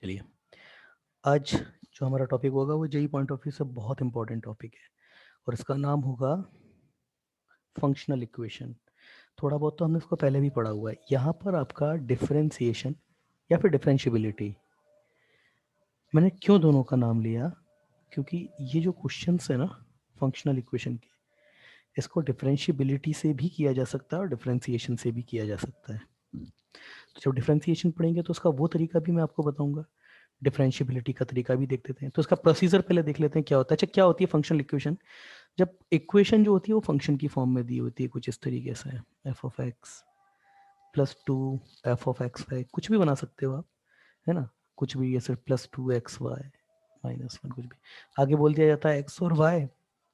चलिए, आज जो हमारा टॉपिक होगा वो जेई पॉइंट ऑफ व्यू से बहुत इंपॉर्टेंट टॉपिक है और इसका नाम होगा फंक्शनल इक्वेशन। थोड़ा बहुत तो हमने इसको पहले भी पढ़ा हुआ है। यहाँ पर आपका डिफरेंशिएशन या फिर डिफरेंशियबिलिटी, मैंने क्यों दोनों का नाम लिया, क्योंकि ये जो क्वेश्चंस है ना फंक्शनल इक्वेशन के, इसको डिफरेंशियबिलिटी से भी किया जा सकता है और डिफरेंशिएशन से भी किया जा सकता है। तो जब डिफरेंशिएशन पढ़ेंगे तो उसका वो तरीका भी मैं आपको बताऊंगा, डिफरेंशियबिलिटी का तरीका भी देख लेते हैं। तो इसका प्रोसीजर पहले देख लेते हैं क्या होता है। अच्छा, क्या होती है फंक्शनल इक्वेशन? जब इक्वेशन जो होती है वो फंक्शन की फॉर्म में दी होती है, कुछ इस तरीके से, f of x plus two f of x y, कुछ भी बना सकते हो आप, है ना, कुछ भी, ऐसे plus two x y minus one, कुछ भी आगे बोल दिया जाता है। एक्स और वाई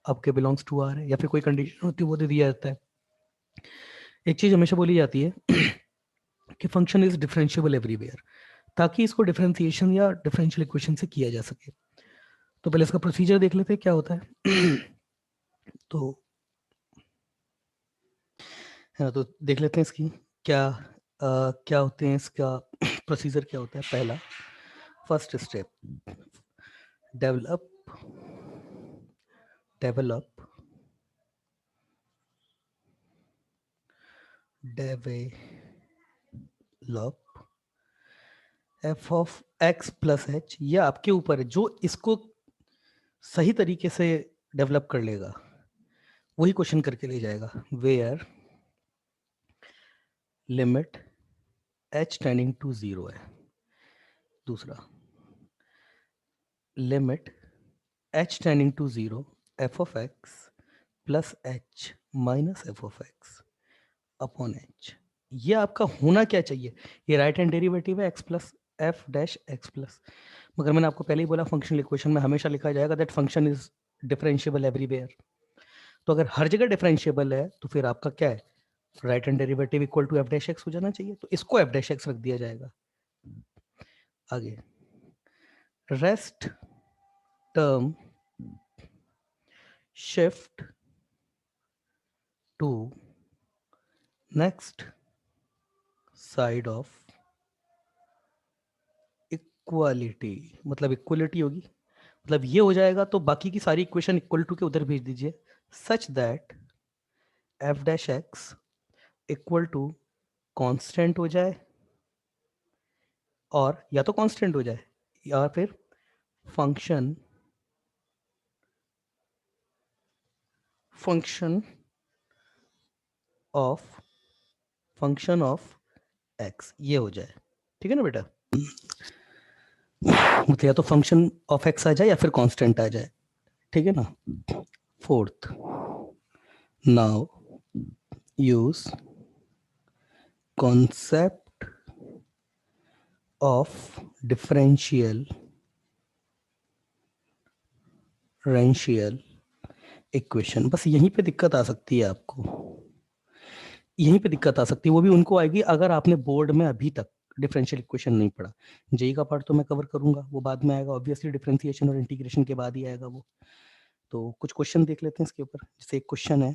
आपके बिलोंग्स टू आर है, या फिर कोई कंडीशन होती है वो दे दिया जाता है। एक चीज हमेशा बोली जाती है कि फंक्शन इज डिफरेंशिएबल एवरीवेयर, ताकि इसको डिफरेंशिएशन या डिफरेंशियल इक्वेशन से किया जा सके। तो पहले इसका प्रोसीजर देख लेते हैं क्या होता है। तो है ना, तो देख लेते हैं इसकी क्या क्या होते हैं, इसका प्रोसीजर क्या होता है। पहला, first step, develop develop develop F of x plus h. ये आपके ऊपर है, जो इसको सही तरीके से डेवलप कर लेगा वही क्वेश्चन करके ले जाएगा। Where limit H tending to zero है। दूसरा, limit H tending to zero F of x plus H minus F of x upon h. ये आपका होना क्या चाहिए, ये राइट हैंड डेरिवेटिव है x plus f dash x plus. मगर मैंने आपको पहले ही बोला फंक्शनल इक्वेशन में हमेशा लिखा जाएगा that function is differentiable everywhere. तो अगर हर जगह डिफरेंशिएबल है तो फिर आपका क्या है, right hand derivative equal to f dash x हो जाना चाहिए। तो इसको एफ डैश एक्स रख दिया जाएगा। आगे, rest term shift to next side of equality, मतलब इक्वलिटी होगी, मतलब ये हो जाएगा। तो बाकी की सारी इक्वेशन इक्वल टू के उधर भेज दीजिए, such that f dash x equal to constant हो जाए, और या तो कांस्टेंट हो जाए या फिर function function of function of x ये हो जाए। ठीक है ना बेटा, मतलब या तो फंक्शन ऑफ एक्स आ जाए या फिर कांस्टेंट आ जाए। ठीक है ना। Fourth, now use concept of differential rential equation. बस यहीं पे दिक्कत आ सकती है आपको, यहीं पे दिक्कत आ सकती है, वो भी उनको आएगी अगर आपने बोर्ड में अभी तक डिफरेंशियल इक्वेशन नहीं पढ़ा। जेई का पार्ट तो मैं कवर करूंगा, वो बाद में आएगा, ऑब्वियसली डिफरेंशिएशन और इंटीग्रेशन के बाद ही आएगा वो। तो कुछ क्वेश्चन देख लेते हैं इसके ऊपर। जैसे एक क्वेश्चन है,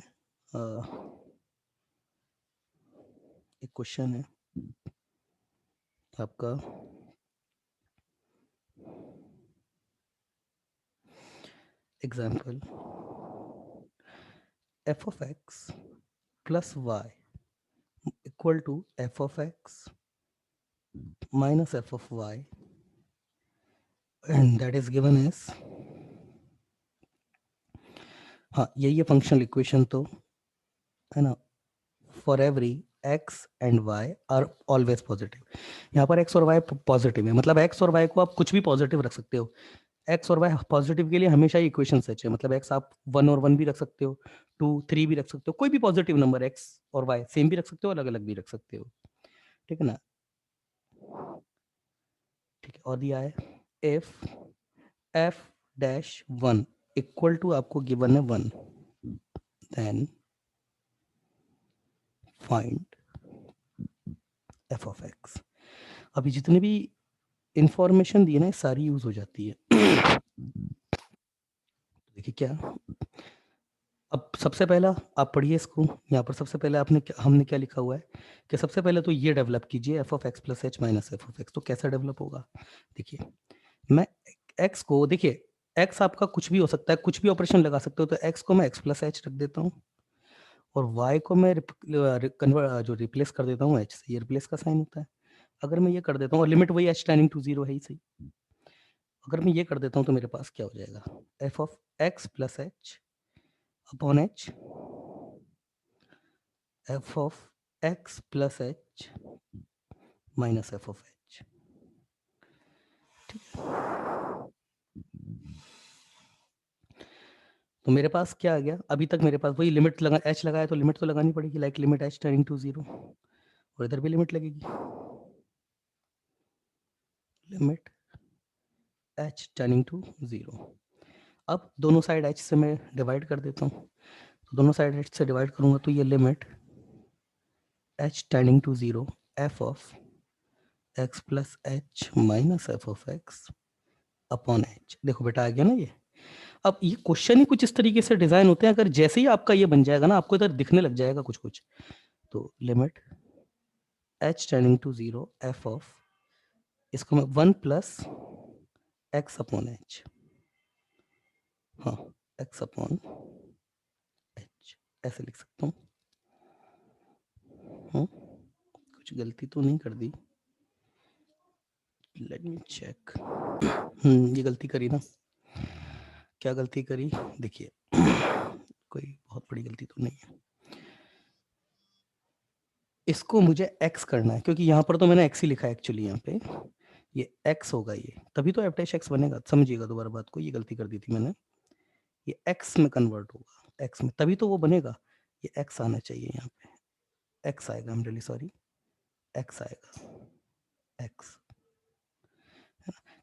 एक क्वेश्चन है आपका, example, f of x plus y equal to f of x minus F of y and that is given as, हाँ यही है फंक्शनल इक्वेशन तो, है ना, for every x and y are always positive. यहाँ पर एक्स और Y positive है, मतलब एक्स और वाई को आप कुछ भी पॉजिटिव रख सकते हो। एक्स और वाई पॉजिटिव के लिए हमेशा ही इक्वेशन सच है, मतलब एक्स आप वन और वन भी रख सकते हो, टू थ्री भी रख सकते हो, कोई भी पॉजिटिव नंबर एक्स और वाई सेम भी रख सकते हो, अलग अलग भी रख सकते हो। ठीक है ना। ठीक है, और दिया है if f dash one equal to, आपको गिवन है one, then find f of x. अभी जितने भी इंफॉर्मेशन दी है ना सारी यूज हो जाती है। देखिए क्या, अब सबसे पहला आप पढ़िए इसको, यहाँ पर सबसे पहले हमने क्या लिखा हुआ है कि सबसे पहले तो ये डेवलप कीजिए F of x plus H minus F of x. तो कैसा डेवलप होगा, देखिए मैं एक्स को, देखिए एक्स आपका कुछ भी हो सकता है, कुछ भी ऑपरेशन लगा सकते हो, तो एक्स को मैं एक्स प्लस एच रख देता हूँ और वाई को मैं कन्वर्ट जो रिप्लेस कर देता हूँ एच से, ये रिप्लेस का साइन होता है। अगर मैं ये कर देता हूँ और लिमिट वही एच टेंडिंग टू जीरो है ही सही, अगर मैं ये कर देता हूँ तो मेरे पास क्या हो जाएगा, F of x plus H upon h, F of x plus H minus F of H. तो मेरे पास क्या आ गया, अभी तक मेरे पास वही लिमिट लगा, एच लगाया तो लिमिट तो लगानी पड़ेगी, like limit H tending to zero, और इधर भी लिमिट लगेगी, limit H tending to zero. अब दोनों साइड एच से मैं डिवाइड कर देता हूँ, तो दोनों साइड एच से डिवाइड करूंगा तो ये limit H tending to zero F of x plus H minus F of x upon h. देखो बेटा आ गया ना ये। अब ये क्वेश्चन ही कुछ इस तरीके से डिजाइन होते हैं, अगर जैसे ही आपका ये बन जाएगा ना, आपको इधर दिखने लग जाएगा कुछ कुछ। तो limit H tending to zero F of, इसको मैं one plus x upon h, हाँ एक्स अपॉन एच ऐसे लिख सकता हूँ। कुछ गलती तो नहीं कर दी, लेट मी चेक। ये गलती करी ना, क्या गलती करी, देखिए कोई बहुत बड़ी गलती तो नहीं है, इसको मुझे x करना है, क्योंकि यहाँ पर तो मैंने x ही लिखा है एक्चुअली, यहाँ पे ये x होगा, ये तभी तो एफ डैश एक्स बनेगा। समझिएगा दोबारा बात को, ये गलती कर दी थी मैंने, ये x में कन्वर्ट होगा, x में तभी तो वो बनेगा, ये x आना चाहिए, यहाँ पे x आएगा, I am really sorry, x आएगा x,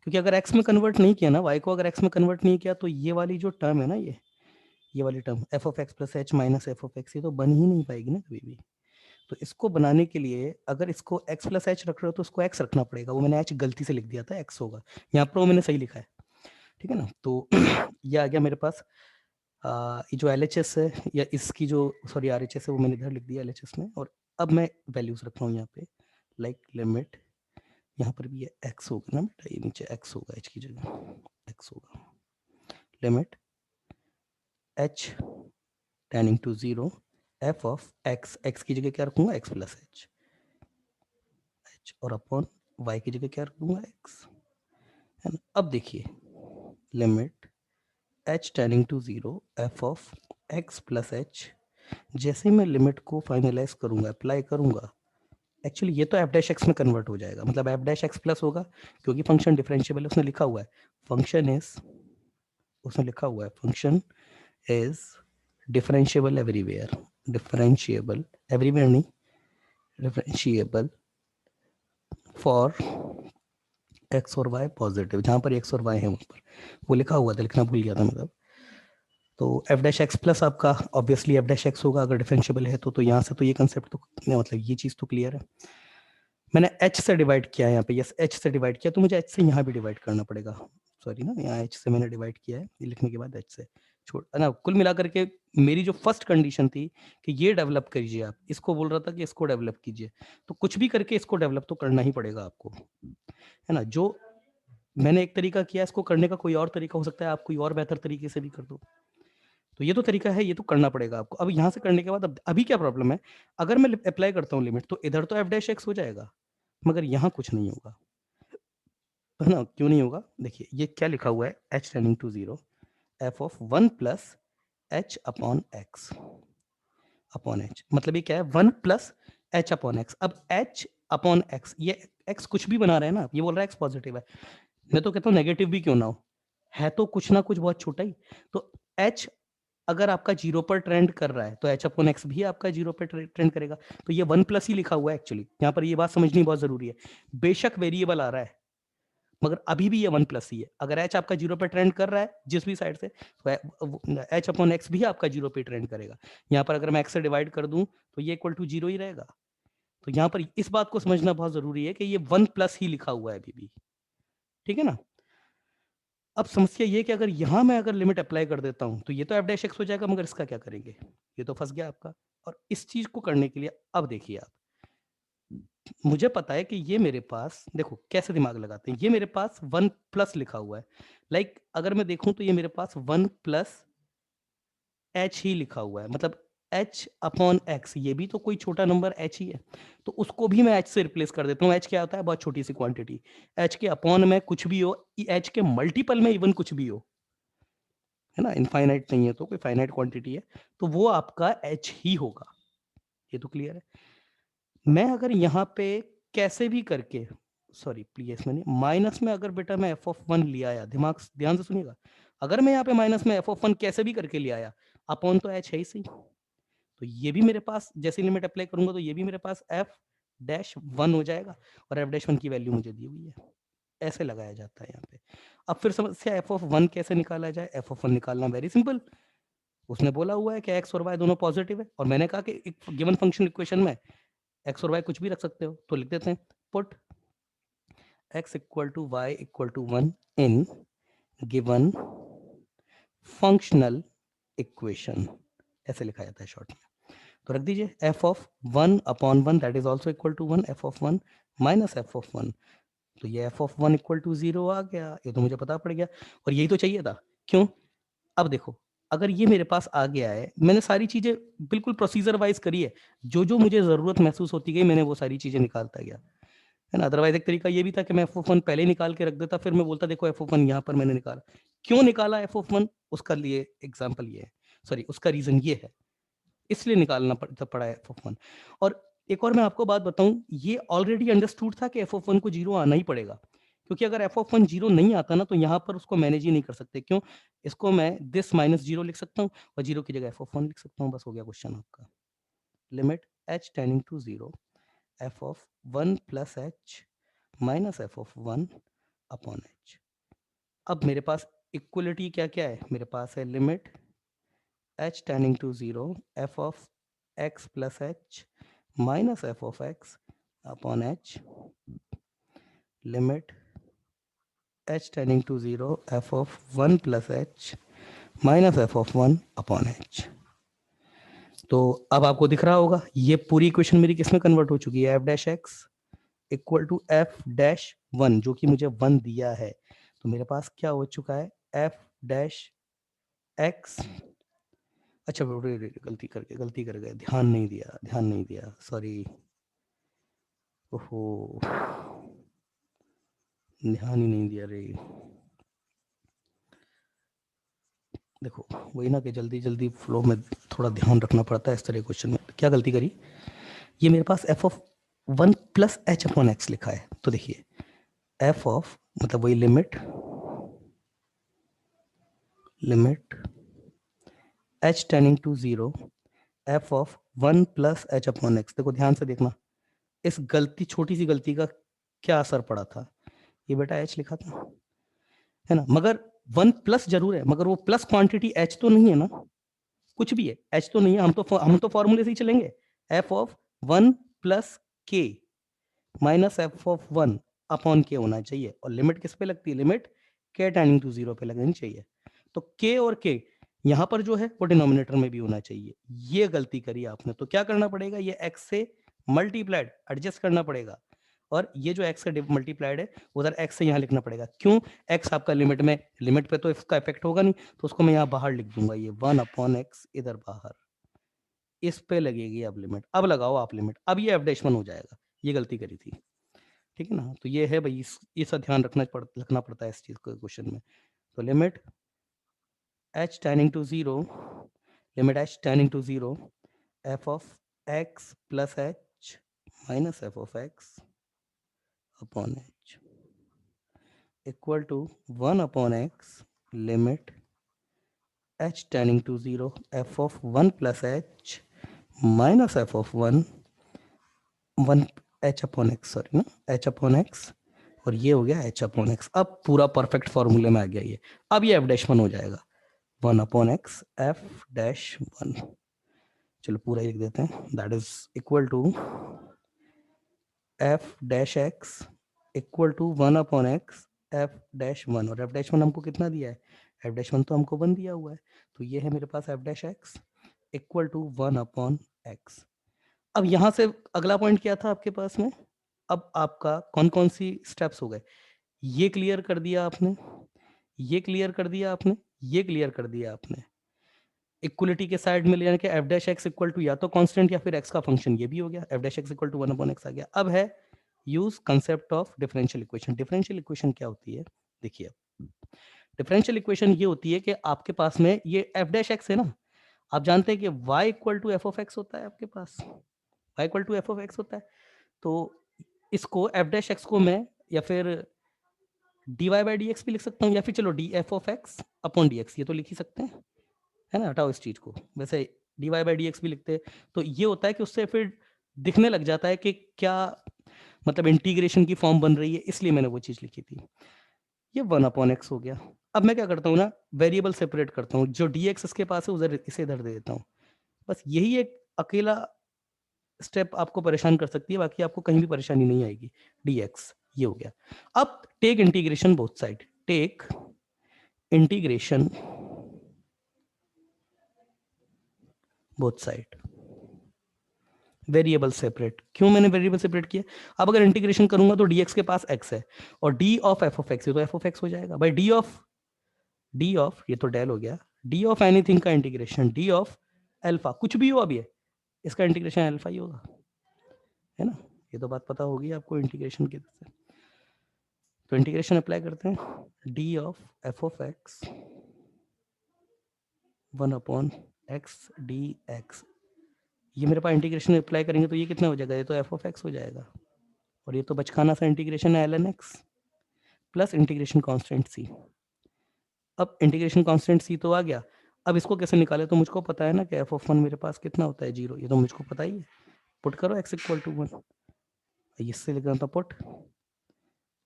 क्योंकि अगर x में कन्वर्ट नहीं किया ना, y को अगर x में कन्वर्ट नहीं किया तो ये वाली जो टर्म है ना, ये वाली term F of x plus H minus F of x, ये तो बन ही नहीं पाएगी ना कभी भी। तो इसको बनाने के लिए अगर इसको x प्लस एच रख रहे हो तो इसको x रखना पड़ेगा, वो मैंने h गलती से लिख दिया था, x होगा यहाँ पर, वो मैंने सही लिखा है, ठीक है ना। तो ये आ गया मेरे पास, ये जो एल है या इसकी जो सॉरी आर है वो मैंने इधर लिख दिया एल में, और अब मैं वैल्यूज रख रहा हूँ यहाँ पे, लाइक लिमिट, यहाँ पर भी ये x होगा ना बेटा, ये नीचे x होगा h की जगह x होगा, limit h tending to zero F of x, x की जगह क्या रखूंगा x प्लस एच, और अपॉन y की जगह क्या रखूंगा x, है ना। अब देखिए limit h tending to zero F of x plus h, जैसे मैं लिमिट को फाइनलाइज करूंगा, अप्लाई करूंगा, एक्चुअली ये तो एफ डैश एक्स में कन्वर्ट हो जाएगा, मतलब एफ डैश एक्स प्लस होगा, क्योंकि फंक्शन डिफरेंशिएबल है, उसने लिखा हुआ है फंक्शन इज, उसने लिखा हुआ है function is differentiable everywhere, differentiable everywhere नहीं, डिफरेंशिएबल फॉर एक्स और वाई पॉजिटिव, जहां पर एक्स और वाई है वहां पर, वो लिखा हुआ था, लिखना भूल गया था मतलब। तो एफ डैश एक्स प्लस आपका ऑब्वियसली एफ डैश एक्स होगा अगर डिफरेंशिएबल है, तो यहाँ से तो ये कंसेप्ट तो मतलब ये चीज तो क्लियर है। मैंने h से डिवाइड किया है यहाँ पे, यस h से डिवाइड किया, तो मुझे h से यहाँ भी डिवाइड करना पड़ेगा, सॉरी ना, यहाँ h से मैंने डिवाइड किया है, ये लिखने के बाद h से छोड़ ना, कुल मिलाकर के मेरी जो फर्स्ट कंडीशन थी कि ये डेवलप कीजिए, आप इसको बोल रहा था कि इसको डेवलप कीजिए, तो कुछ भी करके इसको डेवलप तो करना ही पड़ेगा आपको, है ना। जो मैंने एक तरीका किया, इसको करने का कोई और तरीका हो सकता है, आप कोई और बेहतर तरीके से भी कर दो, तो ये तो तरीका है, ये तो करना पड़ेगा आपको। अब यहाँ से करने के बाद अब अभी क्या प्रॉब्लम है, अगर मैं अप्लाई करता हूँ लिमिट, तो इधर तो एफ डैश एक्स हो जाएगा, मगर यहाँ कुछ नहीं होगा, है ना। क्यों नहीं होगा, देखिए ये क्या लिखा हुआ है, h tending to zero F of one plus H upon x upon h, मतलब ये क्या है, one plus H upon x. अब एच अपॉन एक्स, ये एक्स कुछ भी बना रहे हैं ना, ये बोल रहा है एक्स पॉजिटिव है, मैं तो कहता हूँ नेगेटिव भी क्यों ना हो, है तो कुछ ना कुछ बहुत छोटा ही, तो एच अगर आपका जीरो पर ट्रेंड कर रहा है तो एच अपॉन एक्स भी आपका जीरो पर ट्रेंड करेगा, तो ये वन प्लस ही लिखा हुआ है एक्चुअली, यहाँ पर ये बात समझनी बहुत जरूरी है, बेशक वेरिएबल आ रहा है मगर अभी भी ये वन प्लस ही है। अगर एच आपका जीरो पे ट्रेंड कर रहा है जिस भी साइड से, तो एच अपॉन एक्स भी आपका जीरो पे ट्रेंड करेगा। यहाँ पर अगर मैं एक्स से डिवाइड कर दूं तो ये इक्वल टू जीरो ही रहेगा। तो यहाँ पर इस बात को समझना बहुत जरूरी है कि ये वन प्लस ही लिखा हुआ है अभी भी, ठीक है ना। अब समस्या ये कि अगर यहाँ मैं अगर लिमिट अप्लाई कर देता हूँ तो ये तो एफ डैश एक्स हो जाएगा, मगर इसका क्या करेंगे? ये तो फंस गया आपका। और इस चीज को करने के लिए अब देखिए आप, मुझे पता है कि ये मेरे पास, देखो कैसे दिमाग लगाते हैं, ये मेरे पास 1 प्लस लिखा हुआ है। लाइक अगर मैं देखूं तो ये मेरे पास 1 प्लस एच ही लिखा हुआ है, मतलब एच अपॉन एक्स, ये भी तो कोई छोटा नंबर एच ही है, तो उसको भी मैं एच से रिप्लेस कर देता हूँ। एच क्या होता है? बहुत छोटी सी क्वांटिटी। एच के अपॉन में कुछ भी हो, एच के मल्टीपल में इवन कुछ भी हो, है ना, इनफाइनाइट नहीं है तो कोई फाइनाइट क्वांटिटी है, तो वो आपका एच ही होगा। ये तो क्लियर है। मैं अगर यहाँ पे कैसे भी करके, सॉरी प्लीज, मैंने माइनस में अगर बेटा मैं एफ ऑफ 1 ले आया, दिमाग ध्यान से सुनिएगा, अगर मैं यहाँ पे माइनस में एफ ऑफ 1 कैसे भी करके ले आया, अपॉन तो एच है ही सही, तो ये भी मेरे पास जैसे लिमिट अप्लाई करूंगा तो ये भी मेरे पास एफ डैश 1 हो जाएगा, और एफ डैश 1 की वैल्यू मुझे दी हुई है। ऐसे लगाया जाता है यहाँ पे। अब फिर समस्या एफ ऑफ 1 कैसे निकाला जाए? एफ ऑफ 1 निकालना वेरी सिंपल। उसने बोला हुआ है कि एक्स और वाई दोनों पॉजिटिव है, और मैंने कहा कि एक गिवन फंक्शन इक्वेशन में एक्स और वाई कुछ भी रख सकते हो, तो लिख देते हैं put x equal to y equal to 1 in given functional equation, ऐसे लिखा जाता है शॉर्ट में। तो रख दीजिए f of 1 upon 1 that is also equal to 1, f of 1 minus f of 1, तो ये f ऑफ 1 इक्वल टू 0 आ गया, ये तो मुझे पता पड़ गया, और यही तो चाहिए था। क्यों? अब देखो, अगर ये मेरे पास आ गया है, मैंने सारी चीजें बिल्कुल प्रोसीजर वाइज करी है, जो जो मुझे जरूरत महसूस होती गई मैंने वो सारी चीजें निकालता गया, है ना। अदरवाइज एक तरीका ये भी था कि मैं एफ ऑफ 1 पहले निकाल के रख देता, फिर मैं बोलता देखो एफ ऑफ 1 यहाँ पर मैंने निकाला। क्यों निकाला एफ ऑफ 1, उसका लिए एग्जाम्पल ये है, सॉरी उसका रीजन ये है, इसलिए निकालना पड़ा एफ ऑफ 1। और एक और मैं आपको बात बताऊं, ये ऑलरेडी अंडरस्टूड था कि एफ ऑफ 1 को जीरो आना ही पड़ेगा, क्योंकि अगर एफ ऑफ 1 जीरो नहीं आता ना तो यहाँ पर उसको मैनेज ही नहीं कर सकते। क्यों? इसको मैं दिस माइनस जीरो लिख सकता हूँ, और जीरो की जगह एफ ऑफ 1 लिख सकता हूँ, बस हो गया क्वेश्चन आपका। Limit H tending to zero F of 1 plus H minus F of 1 upon h. अब मेरे पास इक्वलिटी क्या क्या है? मेरे पास है limit H tending to zero F of x plus H minus F of x upon H, limit H tending to zero F of 1 plus H minus F of 1 upon h. तो अब आपको दिख रहा होगा ये पूरी इक्वेशन मेरी किसमें कन्वर्ट हो चुकी है? F dash x equal to f dash 1, जो कि मुझे 1 दिया है, तो मेरे पास क्या हो चुका है? एफ डैश एक्स, अच्छा गलती कर गए, ध्यान नहीं दिया, सॉरी, ओहो, ध्यान ही नहीं दिया रे। देखो वही ना कि जल्दी जल्दी फ्लो में थोड़ा ध्यान रखना पड़ता है इस तरह क्वेश्चन में। क्या गलती करी? ये मेरे पास F of 1 plus H upon X लिखा है, तो देखिए एफ ऑफ मतलब वही limit H tending to zero F of 1 plus H upon X. देखो ध्यान से देखना, इस गलती, छोटी सी गलती का क्या असर पड़ा था? ये बेटा एच लिखा था, है ना, मगर 1 प्लस जरूर है, मगर वो प्लस क्वांटिटी एच तो नहीं है ना, कुछ भी है एच तो नहीं है। हम तो फॉर्मूले से ही चलेंगे, एफ ऑफ 1 प्लस के माइनस एफ ऑफ 1 अपॉन के होना चाहिए, और लिमिट किस पे लगती है? लिमिट के टेंडिंग टू जीरो पे लगनी चाहिए। तो के और के यहां पर जो है वो डिनोमिनेटर में भी होना चाहिए। ये गलती करी आपने, तो क्या करना पड़ेगा? ये एक्स से मल्टीप्लाइड एडजस्ट करना पड़ेगा, और ये जो एक्स से मल्टीप्लाइड है उधर एक्स से यहाँ लिखना पड़ेगा। क्यों? एक्स आपका लिमिट में, लिमिट पे तो इसका इफेक्ट होगा नहीं, तो उसको मैं यहाँ बाहर लिख दूंगा, ये 1 अपॉन एक्स इधर बाहर, इस पे लगेगी अब लिमिट। अब लगाओ आप लिमिट, अब ये एफ डैश 1 हो जाएगा। ये गलती करी थी, ठीक है ना। तो ये है भाई, ये सब ध्यान रखना पड़ता है इस चीज को क्वेश्चन में। तो limit H tending to zero, limit H tending to zero F of x plus H minus F of x upon h equal to 1 upon x limit H tending to zero F of 1 plus H minus F of 1 h upon x, sorry ना, h upon x, और ये हो गया H upon x. अब पूरा perfect फॉर्मूले में आ गया ये। अब ये एफ डैश 1 हो जाएगा, 1 अपॉन एक्स एफ डैश 1। चलो पूरा लिख देते हैं, that is equal to f dash x equal to 1 upon x f dash one, और एफ डैश वन हमको कितना दिया है, एफ डैश वन तो हमको वन दिया हुआ है, तो ये है मेरे पास F dash x equal to one upon x. अब यहाँ से अगला पॉइंट क्या था आपके पास में, अब आपका कौन कौन सी स्टेप्स हो गए, ये क्लियर कर दिया आपने, ये क्लियर कर दिया आपने, ये क्लियर कर दिया आपने, इक्वलिटी के साइड में ले जाने के f dash x equal to या तो कांस्टेंट या फिर एक्स का फंक्शन, ये भी हो गया, F dash x equal to one upon X आ गया। अब है use concept of differential equation. Differential equation क्या होती है, देखिए डिफरेंशियल इक्वेशन ये होती है कि आपके पास में ये एफ डैश एक्स है ना, आप जानते हैं कि y equal to f of x होता है आपके पास, y equal to f of x होता है, तो इसको एफ डैश एक्स को मैं या फिर dy बाई डी एक्स भी लिख सकता हूँ, या फिर चलो D f of x upon d x, ये तो लिख ही सकते हैं, है ना, हटाओ इस चीज को, वैसे dy बाई डी एक्स भी लिखते हैं, तो ये होता है कि उससे फिर दिखने लग जाता है कि क्या मतलब इंटीग्रेशन की फॉर्म बन रही है, इसलिए मैंने वो चीज लिखी थी। ये वन अपॉन एक्स हो गया। अब मैं क्या करता हूँ ना, वेरिएबल सेपरेट करता हूँ, जो डी एक्स इसके पास है उधर इसे इधर दे देता हूँ, बस यही एक अकेला स्टेप आपको परेशान कर सकती है, बाकी आपको कहीं भी परेशानी नहीं आएगी। dx ये हो गया। अब take integration both side, take integration both side, variable separate. क्यों मैंने वेरिएबल सेपरेट किया, अब अगर इंटीग्रेशन करूंगा तो dx के पास x है और d of f of x, ये तो f ऑफ x हो जाएगा भाई, d ऑफ ये तो डेल हो गया, d ऑफ एनीथिंग का इंटीग्रेशन, d ऑफ अल्फा कुछ भी हो, अब ये इसका इंटीग्रेशन अल्फा ही होगा, है ना, ये तो बात पता होगी आपको इंटीग्रेशन की। तो इंटीग्रेशन अप्लाई करते हैं, D of F of X one upon x d x, ये मेरे पास इंटीग्रेशन अप्लाई करेंगे तो ये कितना हो जाएगा, ये तो एफ ऑफ एक्स हो जाएगा, और ये तो बचकाना सा इंटीग्रेशन है L N X plus integration constant C. अब इंटीग्रेशन कांस्टेंट सी तो आ गया, अब इसको कैसे निकाले, तो मुझको पता है ना कि एफ ऑफ वन मेरे पास कितना होता है, जीरो, ये तो मुझको पता ही है, पुट करो एक्स इक्वल टू वन, इससे लिखना था put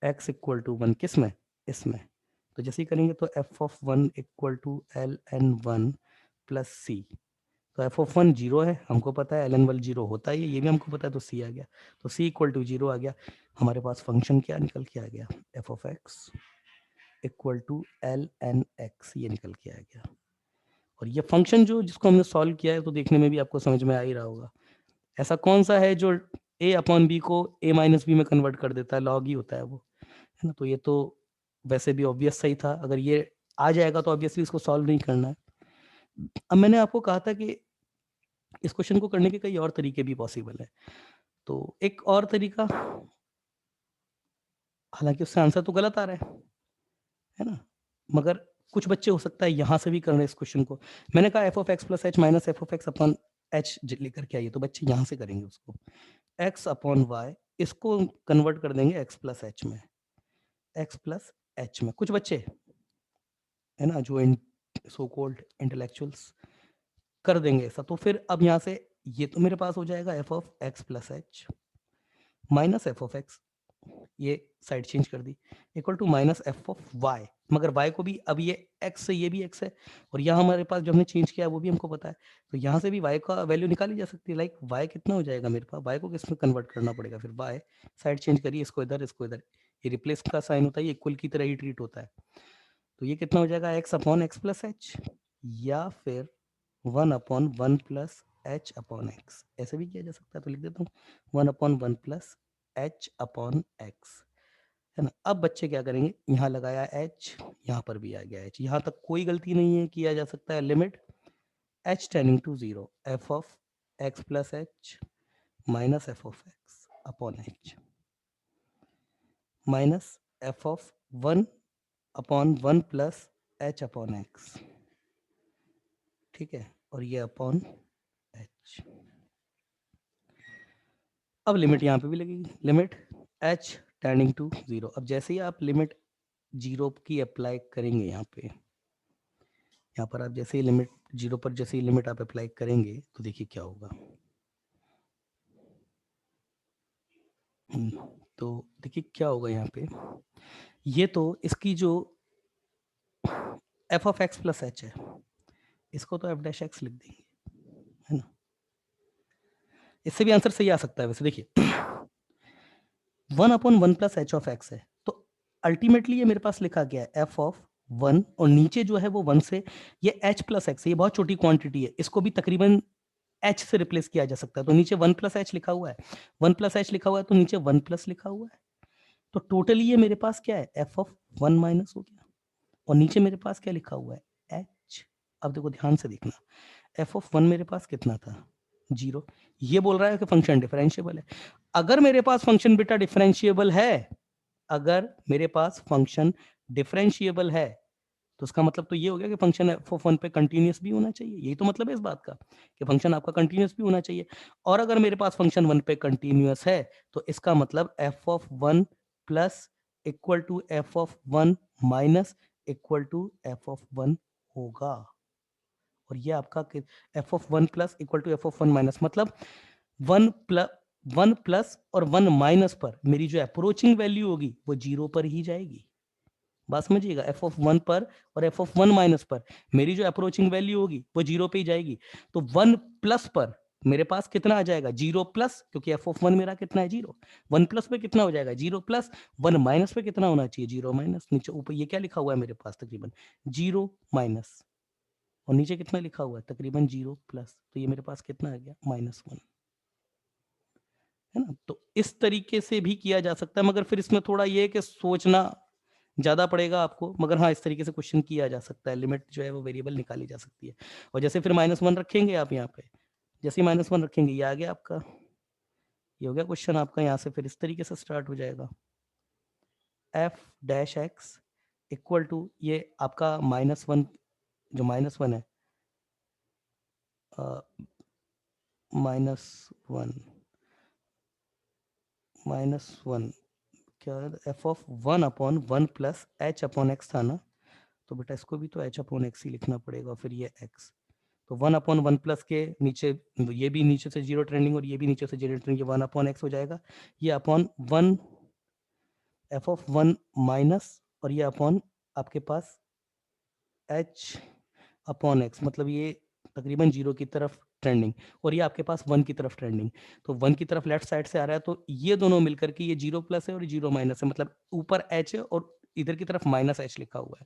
x equal to one, किस में, इसमें, तो जैसे ही करेंगे तो F of one equal to L N one plus C, तो एफ ऑफ वन जीरो है हमको पता है, एल एन वन जीरो होता ही है, ये भी हमको पता है, तो सी आ गया, तो सी इक्वल टू जीरो आ गया, हमारे पास फंक्शन क्या निकल के आ गया, f of x equal to L N x, ये निकल के आ गया। और ये फंक्शन जो जिसको हमने सॉल्व किया है तो देखने में भी आपको समझ में आ ही रहा होगा, ऐसा कौन सा है जो a अपॉन बी को a माइनस बी में कन्वर्ट कर देता है, लॉग ही होता है वो, है ना, तो ये तो वैसे भी ऑब्वियस सही था, अगर ये आ जाएगा तो ऑब्वियसली इसको सॉल्व नहीं करना है। अब मैंने आपको कहा था कि इस क्वेश्चन को करने के कई और तरीके भी पॉसिबल है, तो एक और तरीका, हालांकि उससे आंसर तो गलत आ रहा है ना, मगर कुछ बच्चे हो सकता है यहाँ से भी कर रहे हैं इस क्वेश्चन को, मैंने कहा F of x plus H minus F of x upon H लेकर के आइए, तो बच्चे यहाँ से करेंगे उसको, एक्स अपॉन वाई, इसको कन्वर्ट कर देंगे एक्स प्लस एच में, एक्स प्लस एच में, कुछ बच्चे है ना जो सो कॉल्ड इंटेलेक्चुअल्स कर देंगे ऐसा, तो फिर अब यहाँ से ये तो मेरे पास हो जाएगा F of x plus H minus F of x, ये साइड चेंज कर दी, equal to minus F of Y, मगर वाई को भी अब ये एक्स से ये भी एक्स है, और यहाँ हमारे पास जो हमने चेंज किया वो भी हमको पता है, तो यहाँ से भी वाई का वैल्यू निकाली जा सकती है, लाइक वाई कितना हो जाएगा मेरे पास, वाई को किस में कन्वर्ट करना पड़ेगा, फिर वाई साइड चेंज करिए, इसको इधर, ये रिप्लेस का साइन होता है, ये इक्वल की तरह ही ट्रीट होता है, तो ये कितना हो जाएगा x upon x plus H, या फिर one upon one plus H upon x, ऐसे भी किया जा सकता है, तो लिख देता हूँ one upon one plus H upon x, है ना। अब बच्चे क्या करेंगे, यहाँ लगाया एच, यहाँ पर भी आ गया एच, यहाँ तक कोई गलती नहीं है, किया जा सकता है, limit H tending to zero, F of x plus H minus F of x upon h minus F of one upon one plus H upon x, ठीक है, और ये अपॉन एच, अब लिमिट यहाँ पे भी लगेगी, limit H tending to zero, अब जैसे ही आप लिमिट जीरो की अप्लाई करेंगे यहाँ पर आप जैसे ही लिमिट जीरो पर जैसे ही लिमिट आप अप्लाई करेंगे तो देखिए क्या होगा, तो देखिए क्या होगा यहाँ पे, ये तो इसकी जो F of x plus H है, इसको तो एफ डैश एक्स लिख देंगे, है ना, इससे भी आंसर सही आ सकता है वैसे, देखिए one upon one plus H of x है, तो अल्टीमेटली ये मेरे पास लिखा गया है एफ ऑफ 1 और नीचे जो है वो 1 से ये h प्लस एक्स, ये बहुत छोटी क्वांटिटी है, इसको भी तकरीबन h से रिप्लेस किया जा सकता है, तो नीचे 1 प्लस एच लिखा हुआ है, 1 प्लस एच लिखा हुआ है तो नीचे 1 प्लस लिखा हुआ है, तो टोटली ये मेरे पास क्या है एफ ऑफ 1 माइनस हो गया और नीचे मेरे पास क्या लिखा हुआ है h। अब देखो ध्यान से देखना, एफ ऑफ 1 मेरे पास कितना था 0, ये बोल रहा है कि फंक्शन डिफरेंशिएबल है। अगर मेरे पास फंक्शन बेटा डिफरेंशिएबल है, अगर मेरे पास फंक्शन डिफरेंशिएबल है तो उसका मतलब तो ये हो गया कि फंक्शन एफ ऑफ 1 पे कंटीन्यूअस भी होना चाहिए, यही तो मतलब है इस बात का कि फंक्शन आपका कंटीन्यूअस भी होना चाहिए। और अगर मेरे पास फंक्शन 1 पे कंटीन्यूअस है तो इसका मतलब f of 1 plus equal to f of 1 minus equal to f of 1 होगा। और ये आपका F of 1 plus equal to f of 1 minus, मतलब 1 प्लस और 1 माइनस पर मेरी जो अप्रोचिंग वैल्यू होगी वो 0 पर ही जाएगी। बात समझिएगा, एफ ऑफ 1 पर और एफ ऑफ 1 माइनस पर मेरी जो अप्रोचिंग वैल्यू होगी वो 0 पे ही जाएगी। तो 1 प्लस पर मेरे पास कितना आ जाएगा 0 प्लस, क्योंकि एफ ऑफ 1 मेरा कितना है 0, 1 प्लस पे कितना हो जाएगा 0 प्लस, 1 माइनस पे कितना होना चाहिए 0 माइनस, नीचे ऊपर ये क्या लिखा हुआ है मेरे पास तकरीबन 0 माइनस और नीचे कितना लिखा हुआ है तकरीबन 0 प्लस, तो ये मेरे पास कितना आ गया -1, है ना। तो इस तरीके से भी किया जा सकता है, मगर फिर इसमें थोड़ा ये है कि सोचना ज़्यादा पड़ेगा आपको, मगर हाँ इस तरीके से क्वेश्चन किया जा सकता है, लिमिट जो है वो वेरिएबल निकाली जा सकती है। और जैसे फिर -1 रखेंगे आप यहाँ पे, जैसे ही -1 रखेंगे ये आ गया आपका, ये हो गया क्वेश्चन आपका, यहाँ से फिर इस तरीके से स्टार्ट हो जाएगा f dash x equal to ये आपका -1, जो -1 है -1 क्या f of 1 upon 1 plus H upon x था ना, तो बेटा इसको भी तो एच अपॉन एक्स ही लिखना पड़ेगा, फिर ये एक्स, तो 1 अपॉन 1 प्लस के नीचे ये भी नीचे से 0 ट्रेंडिंग और ये भी नीचे से 0 ट्रेंडिंग, ये 1 अपॉन एक्स हो जाएगा, ये अपॉन 1 एफ ऑफ 1 माइनस और ये अपॉन आपके पास एच अपॉन एक्स, मतलब ये तकरीबन 0 की तरफ ट्रेंडिंग और ये आपके पास 1 की तरफ ट्रेंडिंग, तो 1 की तरफ लेफ्ट साइड से आ रहा है, तो ये दोनों मिलकर के ये 0 प्लस है और 0 माइनस है, मतलब ऊपर एच है और इधर की तरफ माइनस एच लिखा हुआ है,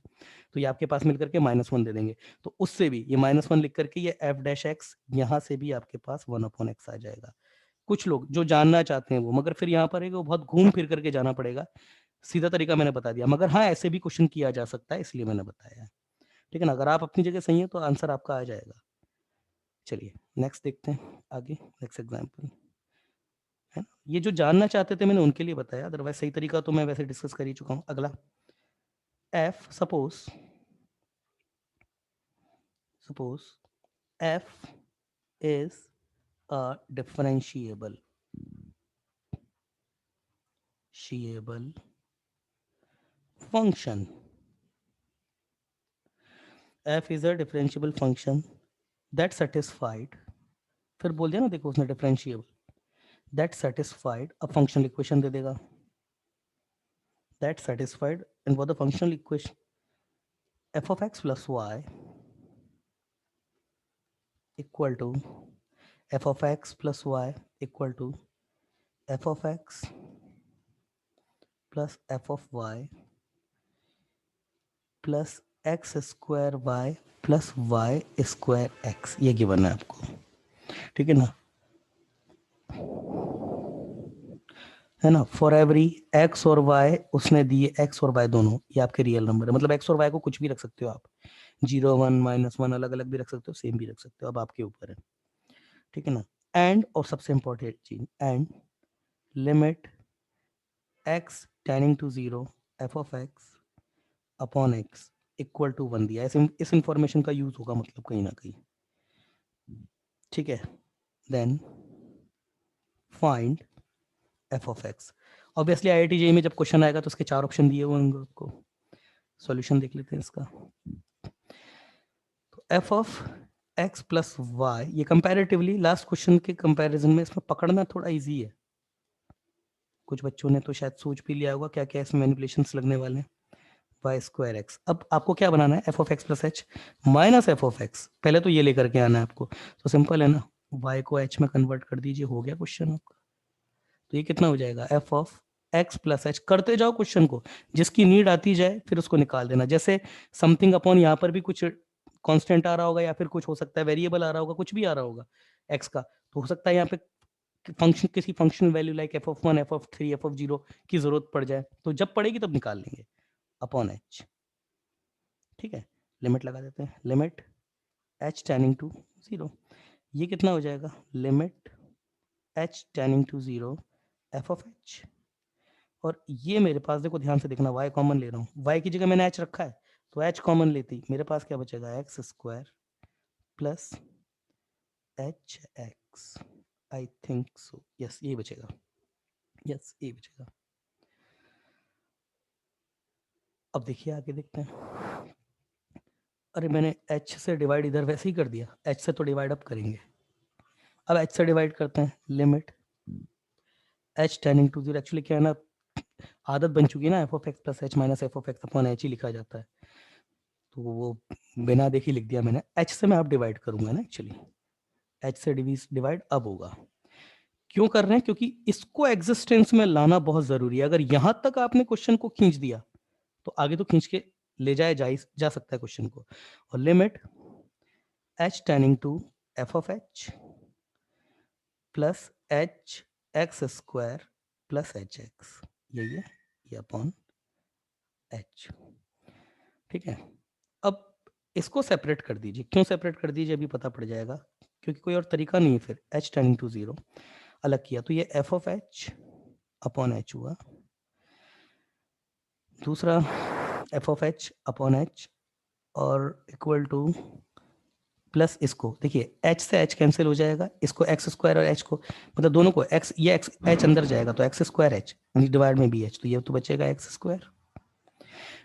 तो ये आपके पास मिलकर के -1 दे देंगे, तो उससे भी ये -1 लिख करके ये एफ डैश एक्स यहाँ से भी आपके पास 1 अपॉन एक्स आ जाएगा। कुछ लोग जो जानना चाहते हैं वो, मगर फिर यहाँ पर है वो बहुत घूम फिर करके जाना पड़ेगा, सीधा तरीका मैंने बता दिया, मगर हाँ ऐसे भी क्वेश्चन किया जा सकता है इसलिए मैंने बताया, ठीक है ना। अगर आप अपनी जगह सही है तो आंसर आपका आ जाएगा। चलिए नेक्स्ट देखते हैं आगे, नेक्स्ट एग्जाम्पल है ना, ये जो जानना चाहते थे मैंने उनके लिए बताया, अदरवाइज सही तरीका तो मैं वैसे डिस्कस कर ही चुका हूँ। अगला F suppose F is a differentiable function, f is a differentiable function that satisfied, फिर बोल दिया ना देखो उसने differentiable, that satisfied a functional equation दे देगा, that satisfied and what the functional equation f of x plus y equal to f of x plus y equal to f of x plus f of y plus x square y plus y square x, ये given है आपको, ठीक है ना, है ना। For every x और y उसने दिए, एक्स और वाई दोनों ये आपके रियल नंबर है, मतलब एक्स और वाई को कुछ भी रख सकते हो आप, 0 1 -1 अलग अलग भी रख सकते हो, सेम भी रख सकते हो, अब आपके ऊपर है, ठीक है ना। एंड और सबसे इंपॉर्टेंट चीज, and limit x tending to 0 F of x upon x equal to 1 दिया, इस इंफॉर्मेशन का यूज होगा मतलब कहीं ना कहीं, ठीक है। Then find f of x, obviously IIT JEE में जब क्वेश्चन आएगा तो उसके 4 ऑप्शन दिए हुए होंगे आपको, सॉल्यूशन देख लेते हैं इसका। तो F of x plus y, ये कंपैरेटिवली लास्ट क्वेश्चन के कंपैरिजन में इसमें पकड़ना थोड़ा इजी है, कुछ बच्चों ने तो शायद सोच भी लिया होगा क्या क्या इसमें मैनिपुलेशंस लगने वाले हैं। वाई स्क्वायर एक्स, अब आपको क्या बनाना है, f of x plus H minus F of x, पहले तो ये लेकर के आना है आपको, तो सिंपल है ना, वाई को एच में कन्वर्ट कर दीजिए, हो गया क्वेश्चन आपका। तो ये कितना हो जाएगा, F of x plus H, करते जाओ क्वेश्चन को, जिसकी नीड आती जाए फिर उसको निकाल देना। जैसे समथिंग अपॉन, यहाँ पर भी कुछ कांस्टेंट आ रहा होगा या फिर कुछ हो सकता है वेरिएबल आ रहा होगा, कुछ भी आ रहा होगा एक्स का, तो हो सकता है यहाँ पे फंक्शन, किसी functional value like F of 1, F of 3, F of 0 की जरूरत पड़ जाए, तो जब पड़ेगी तब निकाल लेंगे अपॉन एच। ठीक है, लिमिट लगा देते हैं, लिमिट एच टेंडिंग टू 0, ये कितना हो जाएगा, limit H tending to 0 F of h. और ये मेरे पास देखो ध्यान से देखना, y कॉमन ले रहा हूँ, y की जगह मैंने h रखा है तो h कॉमन लेती, मेरे पास क्या बचेगा, x square plus H x, I think so, yes ये बचेगा, यस ये बचेगा। अब देखिए आगे देखते हैं, अरे मैंने h से डिवाइड इधर वैसे ही कर दिया, h से तो डिवाइड अप करेंगे, अब h से डिवाइड करते हैं, limit h tending to 0, actually क्या है ना, आदत बन चुकी है ना, F of x plus H minus F of x upon H ही लिखा जाता है, तो वो बिना देखे लिख दिया मैंने, h से मैं अब डिवाइड करूंगा ना, एक्चुअली h से डिवाइड अब होगा। क्यों कर रहे हैं, क्योंकि इसको एग्जिस्टेंस में लाना बहुत जरूरी है। अगर यहां तक आपने क्वेश्चन को खींच दिया तो आगे तो खींच के ले जा सकता है क्वेश्चन को। और limit H tending to f of h plus H x square plus H x, यही है, ये अपॉन एच। ठीक है, अब इसको सेपरेट कर दीजिए, क्यों सेपरेट कर दीजिए अभी पता पड़ जाएगा, क्योंकि कोई और तरीका नहीं है फिर, एच टेंडिंग टू 0 अलग किया तो ये F of H upon H हुआ, दूसरा F of H upon H और इक्वल टू प्लस, इसको देखिए एच से एच कैंसिल हो जाएगा, इसको एक्स स्क्वायर और एच को, मतलब दोनों को एक्स, ये एक्स एच अंदर जाएगा तो एक्स स्क्वायर एच, डिवाइड में भी एच, तो ये तो बचेगा एक्स स्क्वायर,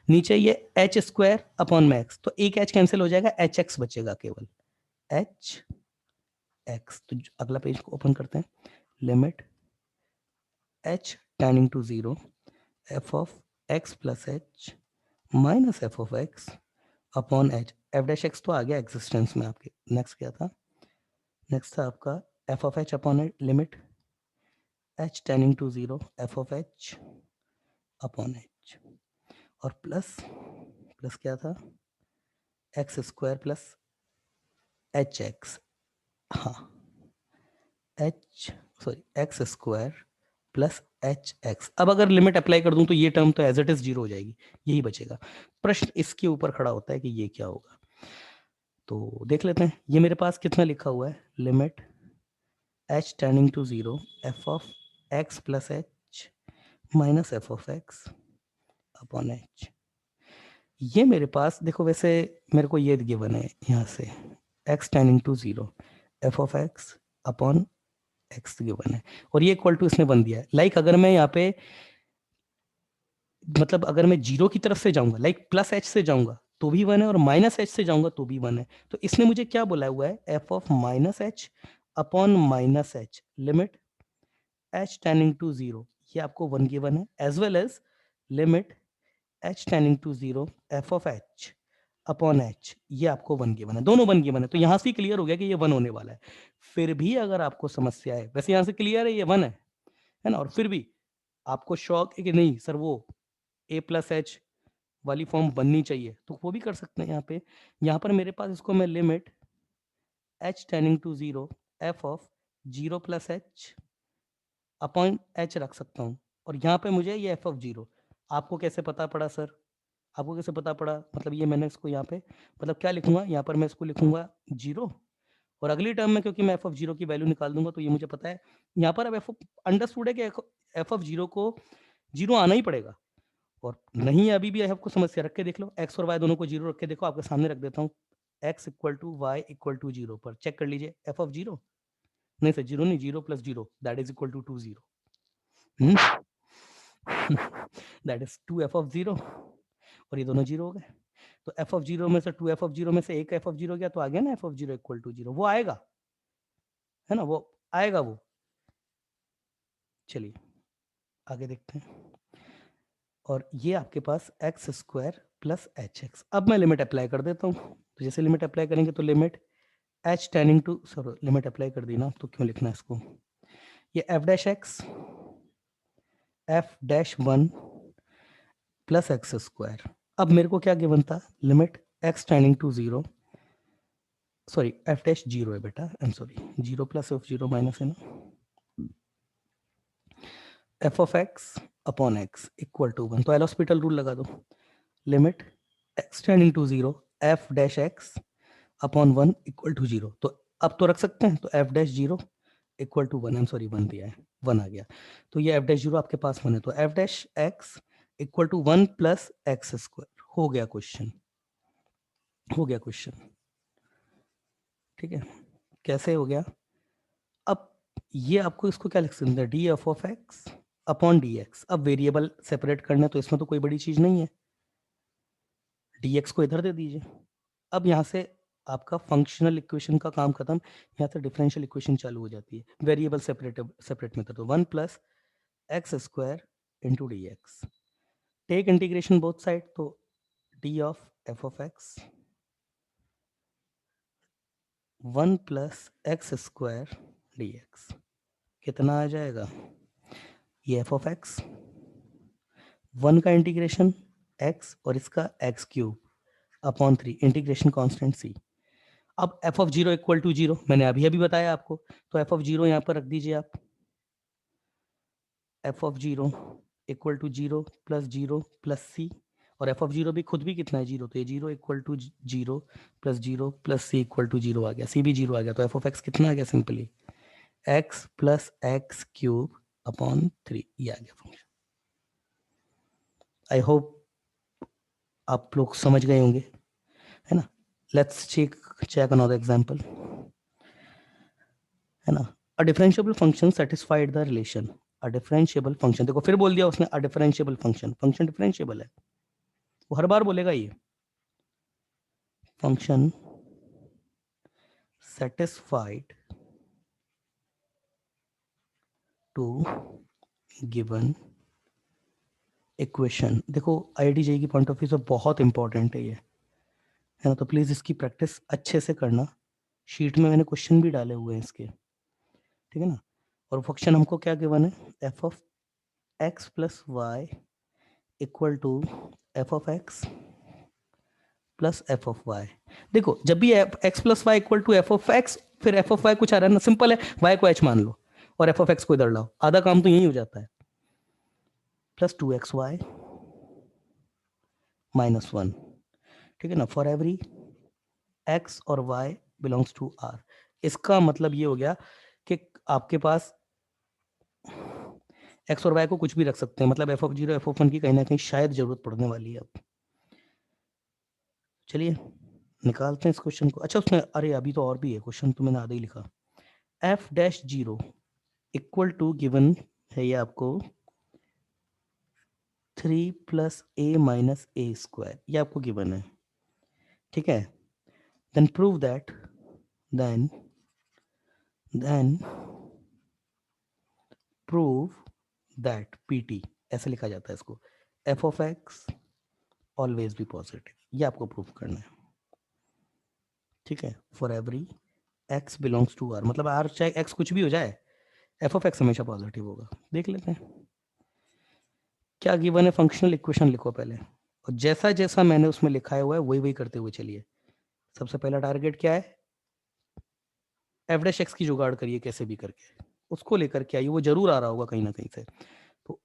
नीचे ये एच स्क्वायर अपॉन में एक्स, तो एक एच कैंसिल हो जाएगा, एच एक्स बचेगा केवल, एच एक्स। तो अगला पेज को ओपन करते हैं, limit H tending to 0 F of x plus H minus F of x upon h, f dash x तो आ गया एग्जिस्टेंस में आपके। नेक्स्ट क्या था, नेक्स्ट था आपका F of H upon H, limit H tending to 0 F of H upon H, और प्लस, प्लस क्या था, X square plus H X, हाँ H, sorry X square plus H X. अब अगर लिमिट अप्लाई कर दूं तो ये टर्म तो एज इट इज 0 हो जाएगी, यही बचेगा। प्रश्न इसके ऊपर खड़ा होता है कि ये क्या होगा, तो देख लेते हैं। ये मेरे पास कितना लिखा हुआ है, limit H tending to 0 F of x plus H minus F of x upon h. ये मेरे पास देखो, वैसे मेरे को ये गिवन है यहाँ से, x tending to 0 F of x upon x given है, और ये इक्वल टू इसने बन दिया है। लाइक अगर मैं यहाँ पे, मतलब अगर मैं 0 की तरफ से जाऊंगा, लाइक प्लस एच से जाऊंगा तो भी 1 है, और माइनस एच से जाऊंगा तो भी 1 है। तो इसने मुझे क्या बोला हुआ है, f of minus h upon minus h, limit H tending to 0, ये आपको 1 गिवन है, as well as limit H tending to 0 F of H upon h, ये आपको 1 गिवन है, दोनों 1 गिवन है। तो यहां से क्लियर हो गया कि ये 1 होने वाला है। फिर भी अगर आपको समस्या है, वैसे यहां से क्लियर है ये 1 है ना, और फिर भी आपको शौक है कि नहीं सर वो ए प्लस एच वाली फॉर्म बननी चाहिए, तो वो भी कर सकते हैं। यहाँ पर मेरे पास इसको मैं limit H tending to 0 F of 0 plus H upon h रख सकता हूँ, और यहाँ पे मुझे ये एफ ऑफ 0, आपको कैसे पता पड़ा सर, आपको कैसे पता पड़ा, मतलब ये मैंने इसको यहाँ पे, मतलब क्या लिखूंगा यहाँ पर, मैं इसको लिखूंगा 0, और अगली टर्म में क्योंकि मैं एफ ऑफ 0 की वैल्यू निकाल दूंगा तो ये मुझे पता है। यहाँ पर अब एफ अंडरस्टूड है कि एफ ऑफ 0 को 0 आना ही पड़ेगा, और नहीं अभी भी आपको समस्या, रख के देख लो, एक्स और वाई दोनों को 0 रख के देखो, आपके सामने रख देता हूँ, x equal to y equal to 0 पर चेक कर लीजिए, एफ ऑफ 0, नहीं सर 0 नहीं, 0 plus 0 that is equal to 2 0, that is 2 f of 0, और ये दोनों 0 हो गए। तो एफ ऑफ 0 में से 2 एफ ऑफ 0 में से एक एफ ऑफ 0 गया, तो आ गया ना एफ ऑफ 0 इक्वल टू 0, वो आएगा, है ना, वो आएगा वो। चलिए आगे देखते हैं, और ये आपके पास X square plus H X. अब मैं लिमिट अप्लाई कर देता हूँ, तो जैसे लिमिट अप्लाई करेंगे तो limit H tending to, sorry limit apply कर दी ना, तो क्यों लिखना है इसको, ये f dash x f dash one plus x square. अब मेरे को क्या गिवन था, limit x tending to zero, sorry f dash zero है बेटा, I am sorry, zero plus f zero minus है ना, F of x upon x equal to one. तो एल हॉस्पिटल रूल लगा दो, limit x tending to zero f dash x upon one equal to zero. तो अब तो रख सकते हैं, तो f dash zero equal to one, sorry one दिया है, वन आ गया, तो ये एफ डैश जीरो आपके पास वन है, तो f dash x equal to one plus x square. हो गया क्वेश्चन, हो गया क्वेश्चन, ठीक है। कैसे हो गया, अब ये आपको इसको क्या लिख सकते हैं, D f of x upon d x. अब वेरिएबल सेपरेट करना, तो इसमें तो कोई बड़ी चीज नहीं है, डी एक्स को इधर दे दीजिए। अब यहाँ से आपका फंक्शनल इक्वेशन का काम खत्म, यहाँ से डिफरेंशियल इक्वेशन चालू हो जाती है, वेरिएबल सेपरेट मेथड, तो one plus x square into D X, take integration both side, तो D of F of X one plus x square D X, कितना आ जाएगा, ये एफ ऑफ एक्स, वन का इंटीग्रेशन एक्स और इसका X cube upon three, integration constant C. अब F of zero equal to zero, मैंने अभी अभी बताया आपको, तो एफ ऑफ जीरो यहां पर रख दीजिए आप, F of zero equal to zero plus C, और एफ ऑफ जीरो भी खुद भी कितना है जीरो, तो ये zero equal to zero plus C equal to zero आ गया, सी भी जीरो आ गया, तो एफ ऑफ एक्स कितना आ गया, simply x plus x cube upon three, ये आ गया फंक्शन। आई होप आप लोग समझ गए होंगे, है ना। लेट्स चेक अनदर एग्जांपल, है ना। A differentiable function satisfied the relation, a differentiable function, देखो फिर बोल दिया उसने a differentiable function, function differentiable है, वो हर बार बोलेगा ये, function satisfied to given equation. देखो आईआईटी की पॉइंट ऑफ व्यू से बहुत इंपॉर्टेंट है ये, है ना, तो प्लीज इसकी प्रैक्टिस अच्छे से करना, शीट में मैंने क्वेश्चन भी डाले हुए हैं इसके, ठीक है ना। और फंक्शन हमको क्या गिवन है, f of x plus y equal to f of x plus f of y. देखो जब भी x plus y equal to f of x, फिर एफ ऑफ वाई कुछ आ रहा है ना, सिंपल है, वाई को एच मान लो और एफ ऑफ एक्स को इधर लाओ, आधा काम तो यही हो जाता है, plus two x y minus one, ठीक है ना, फॉर एवरी एक्स और वाई बिलोंग्स टू आर। इसका मतलब ये हो गया कि आपके पास एक्स और वाई को कुछ भी रख सकते हैं, मतलब f of zero F of one की कहीं ना कहीं शायद जरूरत पड़ने वाली है अब। चलिए निकालते हैं इस क्वेश्चन को। अच्छा उसने, अरे अभी तो और भी है क्वेश्चन, तो मैंने आधा ही लिखा, f dash zero equal to given है ये आपको three plus a minus a square, ये आपको गिवन है, ठीक है। Then prove that, then prove that p t, ऐसे लिखा जाता है इसको, f of x always be positive, ये आपको प्रूव करना है, ठीक है, for every x belongs to r, मतलब आर चाहे एक्स कुछ भी हो जाए, एफ ऑफ एक्स हमेशा पॉजिटिव होगा। देख लेते हैं क्या गिवन है, फंक्शनल इक्वेशन लिखो पहले, और जैसा जैसा मैंने उसमें लिखा हुआ है वही वही करते हुए चलिए। सबसे पहला टारगेट क्या है, एफ डैश एक्स की जुगाड़ करिए कैसे भी करके, उसको लेकर के आइए, वो जरूर आ रहा होगा कहीं ना कहीं से। तो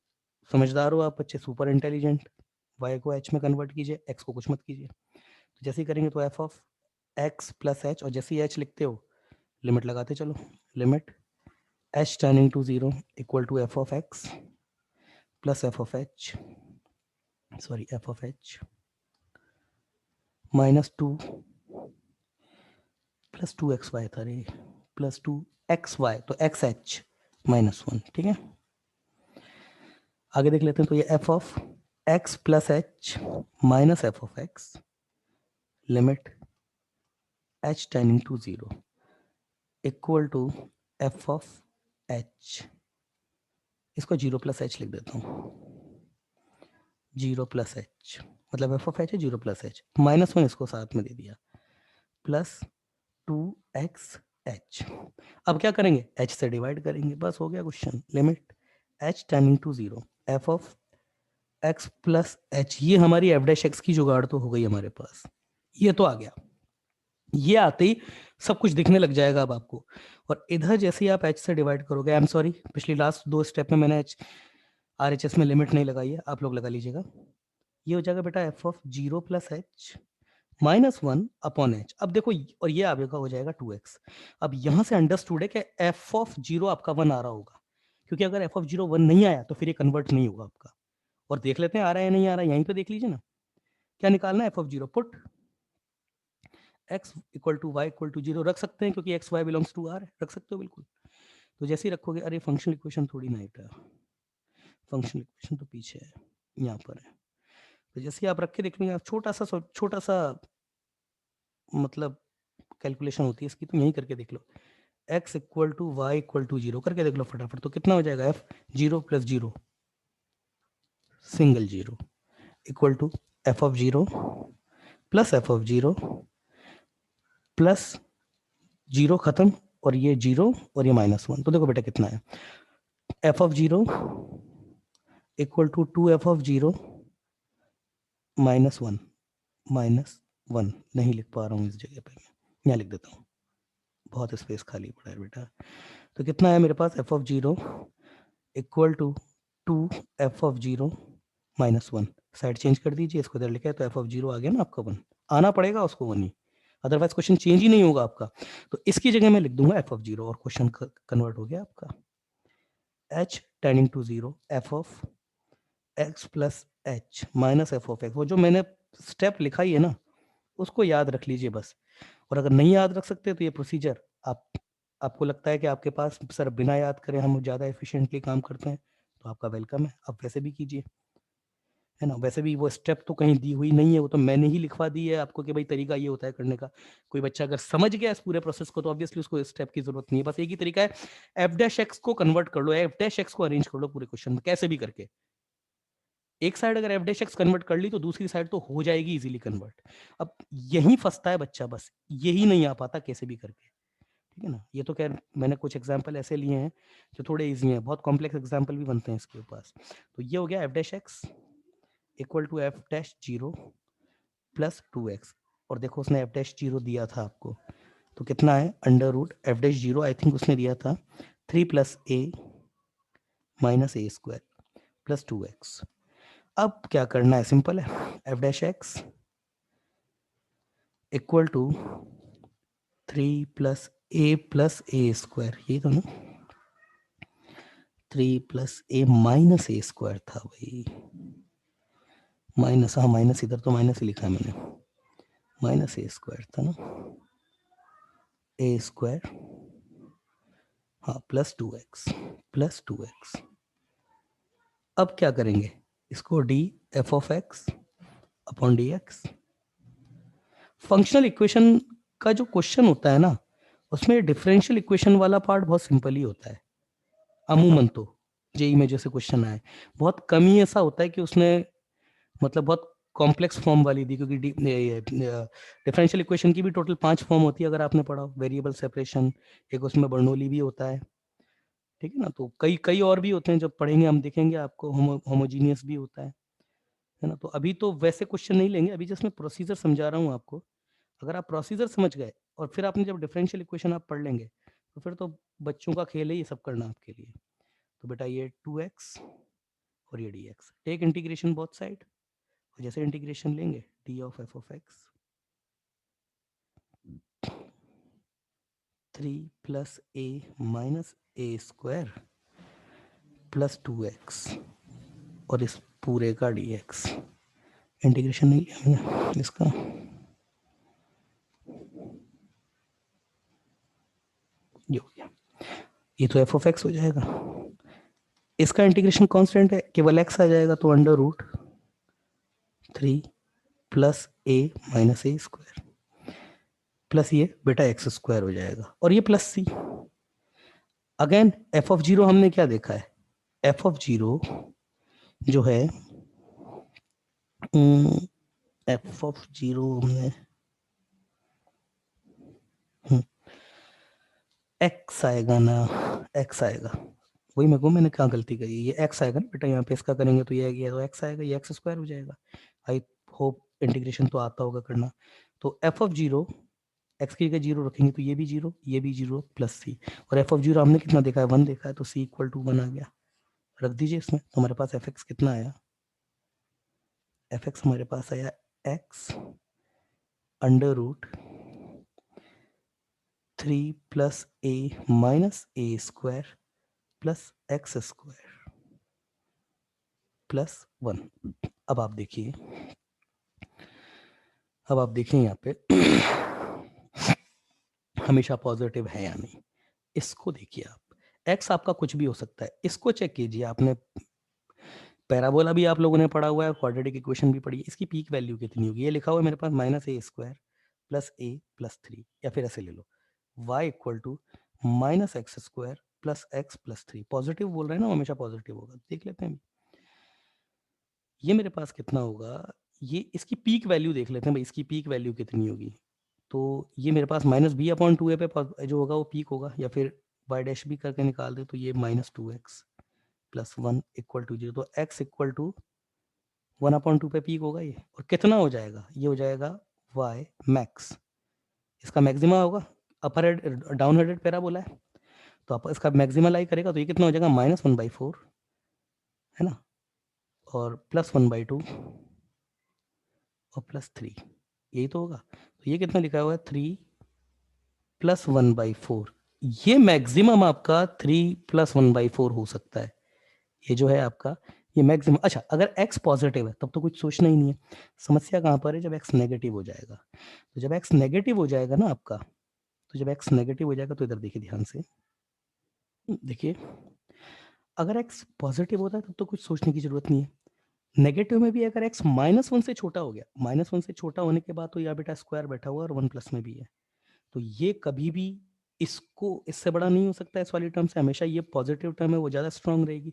समझदार हो आप बच्चे, सुपर इंटेलिजेंट, वाई को एच में कन्वर्ट कीजिए, एक्स को कुछ मत कीजिए, तो जैसे ही करेंगे तो F of x plus h, और जैसे ही एच लिखते हो लिमिट लगाते चलो, limit h turning to zero equal to f of x plus f of h, sorry f of h minus two plus two x y था रे, plus two x y, तो एक्स एच माइनस वन, ठीक है। आगे देख लेते हैं, तो ये F of x plus H minus F of x, limit H tending to zero equal to f of h, इसको जीरो प्लस एच लिख देता हूँ, जीरो प्लस एच, मतलब एफ ऑफ एच है zero plus H, minus one इसको साथ में दे दिया, प्लस टू एक्स एच। अब क्या करेंगे, एच से डिवाइड करेंगे, बस हो गया question, limit H tending to zero F of x plus h, ये हमारी एफ डैश एक्स की जुगाड़ तो हो गई हमारे पास, ये तो आ गया। ये आते ही सब कुछ दिखने लग जाएगा अब आपको। और इधर जैसे ही आप एच से डिवाइड करोगे, आई एम सॉरी, पिछली लास्ट 2 स्टेप में मैंने एच आर एच एस में लिमिट नहीं लगाई है, आप लोग लगा लीजिएगा। ये हो जाएगा बेटा F of 0 plus H minus 1 upon h. अब देखो, और ये आपका हो जाएगा 2x। अब यहां से अंडरस्टूड है कि एफ ऑफ 0 आपका 1 आ रहा होगा, क्योंकि अगर एफ ऑफ 0 1 नहीं आया तो फिर ये कन्वर्ट नहीं होगा आपका। और देख लेते हैं आ रहा है या नहीं आ रहा है, यहीं पे देख लीजिए ना। क्या निकालना है? F of 0 put x equal to y equal to 0 रख सकते हैं, क्योंकि x y belongs to r, रख सकते हो बिल्कुल। तो जैसे ही रखोगे, अरे फंक्शनल इक्वेशन थोड़ी ना बेटा, फंक्शनल इक्वेशन तो पीछे है, यहाँ पर है। तो जैसे ही आप रख के देख लेंगे, आप छोटा सा मतलब कैलकुलेशन होती है इसकी, तो यहीं करके देख लो। x equal to y equal to 0 करके देख लो फटाफट, तो कितना हो जाएगा? f 0 plus 0 single 0 equal to f of 0 plus f of 0 plus 0 खत्म, और ये 0 और ये -1। तो देखो बेटा कितना है, f of 0 equal to 2f of 0 -1 -1। नहीं लिख पा रहा हूँ इस जगह पे, मैं यहाँ लिख देता हूँ, बहुत स्पेस खाली पड़ा है बेटा। तो कितना है मेरे पास? f of 0 equal to 2f of 0 -1। Side change कर दीजिए, इसको इधर लिखा है तो f ऑफ 0 आ गया ना आपका 1, आना पड़ेगा उसको 1 ही, अदरवाइज क्वेश्चन चेंज ही नहीं होगा आपका। तो इसकी जगह मैं लिख दूंगा f ऑफ 0 और क्वेश्चन कन्वर्ट हो गया आपका। h tending to 0 f of x plus h minus f of x, वो जो मैंने स्टेप लिखा ही है ना, उसको याद रख लीजिए बस। और अगर नहीं याद रख सकते तो ये प्रोसीजर आपको लगता है कि आपके पास सर बिना याद करें हम ज़्यादा एफिशिएंटली काम करते हैं, तो आपका वेलकम है, आप वैसे भी कीजिए, है ना। वैसे भी वो स्टेप तो कहीं दी हुई नहीं है, वो तो मैंने ही लिखवा दी है आपको कि भाई तरीका ये होता है करने का। कोई बच्चा अगर समझ गया इस पूरे प्रोसेस को तो ऑब्वियसली उसको स्टेप की जरूरत नहीं है, बस एक ही तरीका है, एफ डैश एक्स को कन्वर्ट कर लो, एफ डैश एक्स को अरेंज कर लो पूरे क्वेश्चन में कैसे भी करके। एक साइड अगर एफ डैश एक्स कन्वर्ट कर ली तो दूसरी साइड तो हो जाएगी इजीली कन्वर्ट। अब यही फंसता है बच्चा, बस यही नहीं आ पाता कैसे भी करके, ठीक है ना। ये तो खैर मैंने कुछ एग्जांपल ऐसे लिए हैं जो थोड़े इजी हैं, बहुत कॉम्प्लेक्स एग्जांपल भी बनते हैं इसके पास। तो ये हो गया F dash x equal to f dash 0 plus 2x। और देखो उसने एफ डैश 0 दिया था आपको, तो कितना है? Under root f dash 0 I think उसने दिया था 3 plus a minus a square plus 2x। अब क्या करना है? सिंपल है, f dash x equal to 3 plus a square, यही तो ना, 3 plus a minus a square था भाई, माइनस, हाँ माइनस, इधर तो माइनस ही लिखा है मैंने, माइनस ए स्क्वायर था ना, ए स्क्वायर, हाँ प्लस टू एक्स। अब क्या करेंगे? इसको D f of x upon d x. Functional equation का जो क्वेश्चन होता है ना, उसमें डिफरेंशियल इक्वेशन वाला पार्ट बहुत सिंपल ही होता है अमूमन। तो जेई में जैसे क्वेश्चन आए, बहुत कम ही ऐसा होता है कि उसने मतलब बहुत कॉम्प्लेक्स फॉर्म वाली दी, क्योंकि डिफरेंशियल इक्वेशन की भी टोटल 5 फॉर्म होती है अगर आपने पढ़ा हो, वेरिएबल सेपरेशन, एक उसमें बर्नौली भी होता है, ठीक है ना। तो कई कई और भी होते हैं, जब पढ़ेंगे हम देखेंगे आपको, होमोजीनियस भी होता है ना। तो अभी तो वैसे क्वेश्चन नहीं लेंगे, अभी जस्ट मैं प्रोसीजर समझा रहा हूँ आपको। अगर आप प्रोसीजर समझ गए और फिर आपने जब डिफरेंशियल इक्वेशन आप पढ़ लेंगे, तो फिर तो बच्चों का खेल है ये सब करना आपके लिए। तो बेटा ये 2x और ये dx, take integration both side, और जैसे इंटीग्रेशन लेंगे d of F of x 3 plus a minus a square plus 2x, और इस पूरे का dx। इंटीग्रेशन नहीं लिया मैंने इसका, ये हो गया, ये तो एफ ऑफ एक्स हो जाएगा। इसका इंटीग्रेशन कांस्टेंट है, केवल x आ जाएगा, तो under root 3 plus a minus a square plus ये बेटा एक्स स्क्वायर हो जाएगा, और ये plus c. Again f of 0 हमने क्या देखा है? एफ ऑफ 0 जो है, एफ ऑफ 0 हमने एक्स आएगा ना, एक्स आएगा, वही मैं कहूँ मैंने क्या गलती करी, ये x आएगा ना बेटा, यहाँ पे इसका करेंगे तो ये तो x आएगा, ये x स्क्वायर हो जाएगा। आई होप इंटीग्रेशन तो आता होगा करना। तो f ऑफ जीरो, एक्स की जगह जीरो रखेंगे तो ये भी जीरो प्लस सी, और एफ ऑफ जीरो हमने कितना देखा है, 1 देखा है, तो सी इक्वल टू 1 आ गया। रख दीजिए इसमें, तो हमारे पास एफ एक्स कितना आया, एफ एक्स हमारे पास आया x under root 3 plus a minus a square plus x square plus 1। अब आप देखिए, अब आप देखें यहाँ पे हमेशा पॉजिटिव है या नहीं, इसको देखिए आप, एक्स आपका कुछ भी हो सकता है, इसको चेक कीजिए। आपने पैराबोला भी आप लोगों ने पढ़ा हुआ है, क्वाड्रेटिक इक्वेशन भी पढ़ी है, इसकी पीक वैल्यू कितनी होगी, ये लिखा हुआ है मेरे पास minus a square plus a plus 3, या फिर ऐसे ले लो y equal to minus x square plus x plus 3। Positive बोल रहे हैं ना, हमेशा पॉजिटिव होगा, देख लेते हैं। ये मेरे पास कितना होगा, ये इसकी पीक वैल्यू देख लेते हैं भाई, इसकी पीक वैल्यू कितनी होगी। तो ये मेरे पास माइनस बी अपॉन टू ए पे जो होगा वो पीक होगा, या फिर वाई डैश भी करके निकाल दे तो ये minus 2x plus 1 equal to 0। तो x इक्वल टू 1/2 पे पीक होगा ये, और कितना हो जाएगा, ये हो जाएगा y मैक्स, इसका मैक्सिमा होगा। अपर हेड डाउन हेडेड पैरा बोला है, तो आप इसका मैक्सिमा लाई करेगा तो ये कितना हो जाएगा, -1/4 है ना, और +1/2 और +3, यही तो होगा। तो ये कितना लिखा हुआ है, 3 + 1/4। ये मैक्सिमम आपका 3 + 1/4 हो सकता है, ये जो है आपका ये मैक्सिमम। अच्छा, अगर x पॉजिटिव है तब तो कुछ सोचना ही नहीं है। समस्या कहाँ पर है, जब x नेगेटिव हो जाएगा। तो जब x नेगेटिव हो जाएगा ना आपका, तो जब x नेगेटिव हो जाएगा तो इधर देखिए ध्यान से, देखिए अगर x पॉजिटिव होता है तब तो कुछ सोचने की जरूरत नहीं है। नेगेटिव में भी अगर x -1 से छोटा हो गया, -1 से छोटा होने के बाद तो यहाँ बेटा स्क्वायर बैठा हुआ और 1 प्लस में भी है, तो ये कभी भी इसको इससे बड़ा नहीं हो सकता। इस वाली टर्म से हमेशा ये पॉजिटिव टर्म है वो ज़्यादा स्ट्रांग रहेगी।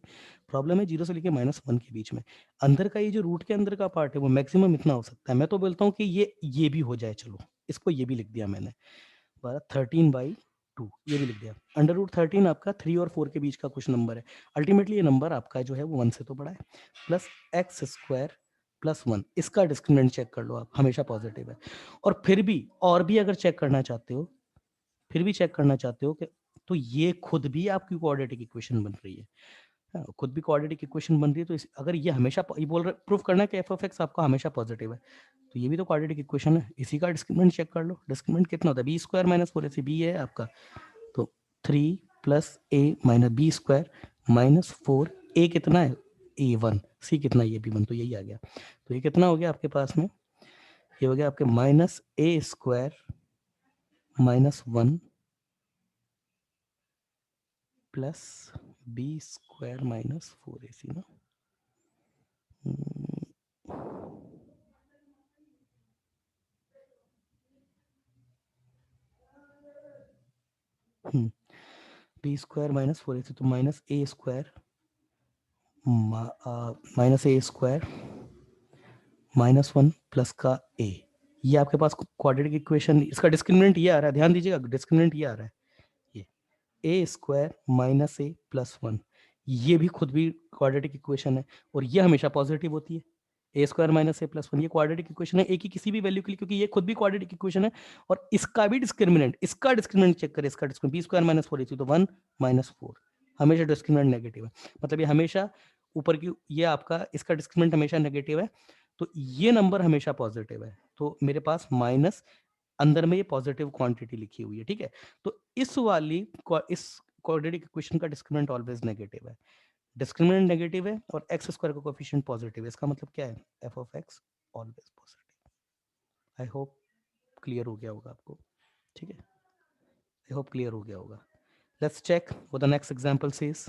प्रॉब्लम है 0 से लेके -1 के बीच में, अंदर का ये जो रूट के अंदर का पार्ट है वो मैक्सिमम इतना हो सकता है। मैं तो बोलता हूँ कि ये भी हो जाए, चलो इसको ये भी लिख दिया मैंने, 13/2 ये भी लिख दिया। अंडर रूट 13 आपका 3 और 4 के बीच का कुछ नंबर है, अल्टीमेटली ये नंबर आपका जो है वो 1 से तो बड़ा है, प्लस एक्स स्क्वायर प्लस 1, इसका डिस्क्रिमिनेंट चेक कर लो आप, हमेशा पॉजिटिव है। और फिर भी और भी अगर चेक करना चाहते हो, फिर भी चेक करना चाहते हो कि तो ये खुद भी आपकी क्वाड्रेटिक इक्वेशन बन रही है। हाँ, खुद भी क्वाड्रेटिक इक्वेशन बन रही है, तो अगर ये हमेशा ये बोल रहे प्रूफ करना है कि एफ ऑफ एक्स आपका हमेशा पॉजिटिव है, तो ये भी तो क्वाड्रेटिक इक्वेशन है, इसी का डिस्क्रिमिनेंट चेक कर लो। डिस्क्रिमिनेंट कितना होता है, B square minus 4ac, B है आपका, तो 3 plus a minus B square minus 4, ए कितना है a1, सी कितना है ये भी 1, तो यही आ गया। तो ये कितना हो गया आपके पास में, ये हो गया आपके minus a square minus 1 plus b square minus 4ac ना। बी स्क्वायर माइनस 4ac, तो माइनस ए स्क्वायर -1 प्लस का ए, ये आपके पास क्वाड्रेटिक इक्वेशन, इसका डिस्क्रिमिनेंट ये आ रहा है, ध्यान दीजिएगा डिस्क्रिमिनेंट ये आ रहा है, ये ए स्क्वायर माइनस ए प्लस 1, ये भी खुद भी क्वाड्रेटिक इक्वेशन है और ये हमेशा पॉजिटिव होती है। ए स्क्वायर माइनस ए प्लस 1 ये क्वाड्रेटिक इक्वेशन है ए की किसी भी वैल्यू के लिए, क्योंकि ये खुद भी क्वाड्रेटिक इक्वेशन है। और इसका भी डिस्क्रिमिनेंट, इसका डिस्क्रिमिनेंट चेक करें, इसका डिस्क्रिमिनेंट बी स्क्वायर माइनस 4 तो 1 -4, हमेशा डिस्क्रिमिनेंट नेगेटिव है, मतलब ये हमेशा ऊपर की, ये आपका इसका डिस्क्रिमिनेंट हमेशा नेगेटिव है, तो ये नंबर हमेशा पॉजिटिव है। तो मेरे पास माइनस अंदर में ये पॉजिटिव क्वांटिटी लिखी हुई है, ठीक है। तो इस क्वाड्रेटिक इक्वेशन का डिस्क्रिमिनेंट ऑलवेज नेगेटिव है, डिस्क्रिमिनेंट नेगेटिव है और एक्स स्क्वायर का कोएफिशिएंट पॉजिटिव है, इसका मतलब क्या है, f of x always positive. I hope clear हो गया होगा आपको, ठीक है, आई होप क्लियर हो गया होगा। Let's check what the next example says.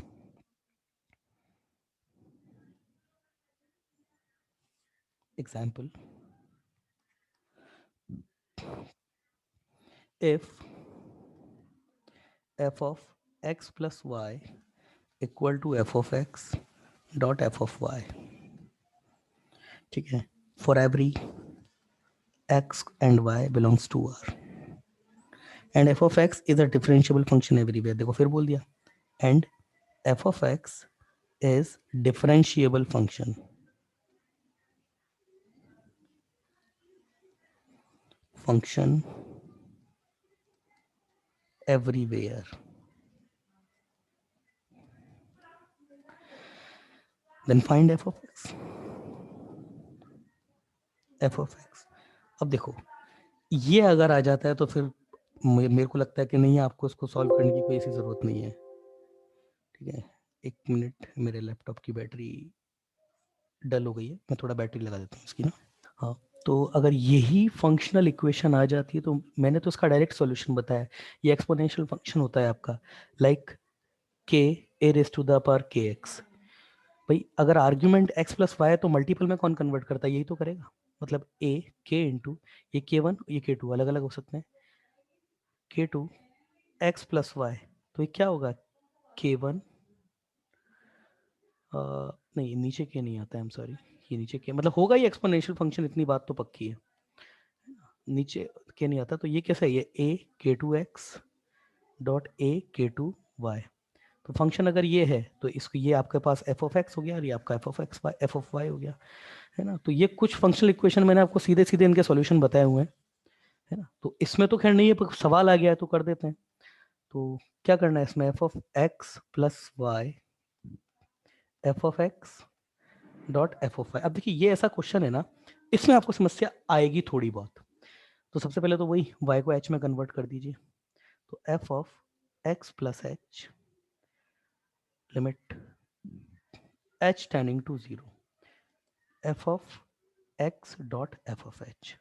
Example, if f of x plus y equal to f of x dot f of y, ठीक है, for every x and y belongs to R and f of x is a differentiable function everywhere, देखो फिर बोल दिया, and F of x is differentiable function. Function everywhere. Then find f of x. f of x. अब देखो ये अगर आ जाता है तो फिर मेरे को लगता है कि नहीं आपको इसको सॉल्व करने की कोई ऐसी ज़रूरत नहीं है. ठीक है, एक मिनट, मेरे लैपटॉप की बैटरी डल हो गई है, मैं थोड़ा बैटरी लगा देता हूँ इसकी ना. हाँ, तो अगर यही फंक्शनल इक्वेशन आ जाती है तो मैंने तो इसका डायरेक्ट सॉल्यूशन बताया. ये एक्सपोनेंशियल फंक्शन होता है आपका, like k a raise to the power kx. भाई अगर आर्ग्यूमेंट x प्लस वाई है तो मल्टीपल में कौन कन्वर्ट करता है, यही तो करेगा. मतलब a k इंटू ये k1 ये k2 अलग अलग हो सकते हैं. k2 x प्लस वाई, तो ये क्या होगा k1, नहीं नीचे के नहीं आता है, आई एम सॉरी, ये नीचे के मतलब होगा ही एक्सपोनेंशियल फंक्शन, इतनी बात तो पक्की है. नीचे के नहीं आता, तो ये कैसा है, ये a k2x dot a k2y. तो फंक्शन अगर ये है तो इसको ये आपके पास f ऑफ x हो गया और ये आपका f ऑफ y हो गया, है ना. तो ये कुछ फंक्शनल इक्वेशन मैंने आपको सीधे सीधे इनके सॉल्यूशन बताए हुए हैं, है ना. तो इसमें तो खैर नहीं है, पर सवाल आ गया है तो कर देते हैं. तो क्या करना है इसमें, f of x plus y f of x dot f of y. अब देखिए ये ऐसा क्वेश्चन है ना, इसमें आपको समस्या आएगी थोड़ी बहुत. तो सबसे पहले तो वही y को h में कन्वर्ट कर दीजिए. तो f of x plus h limit h tending to 0 f of x dot f of h.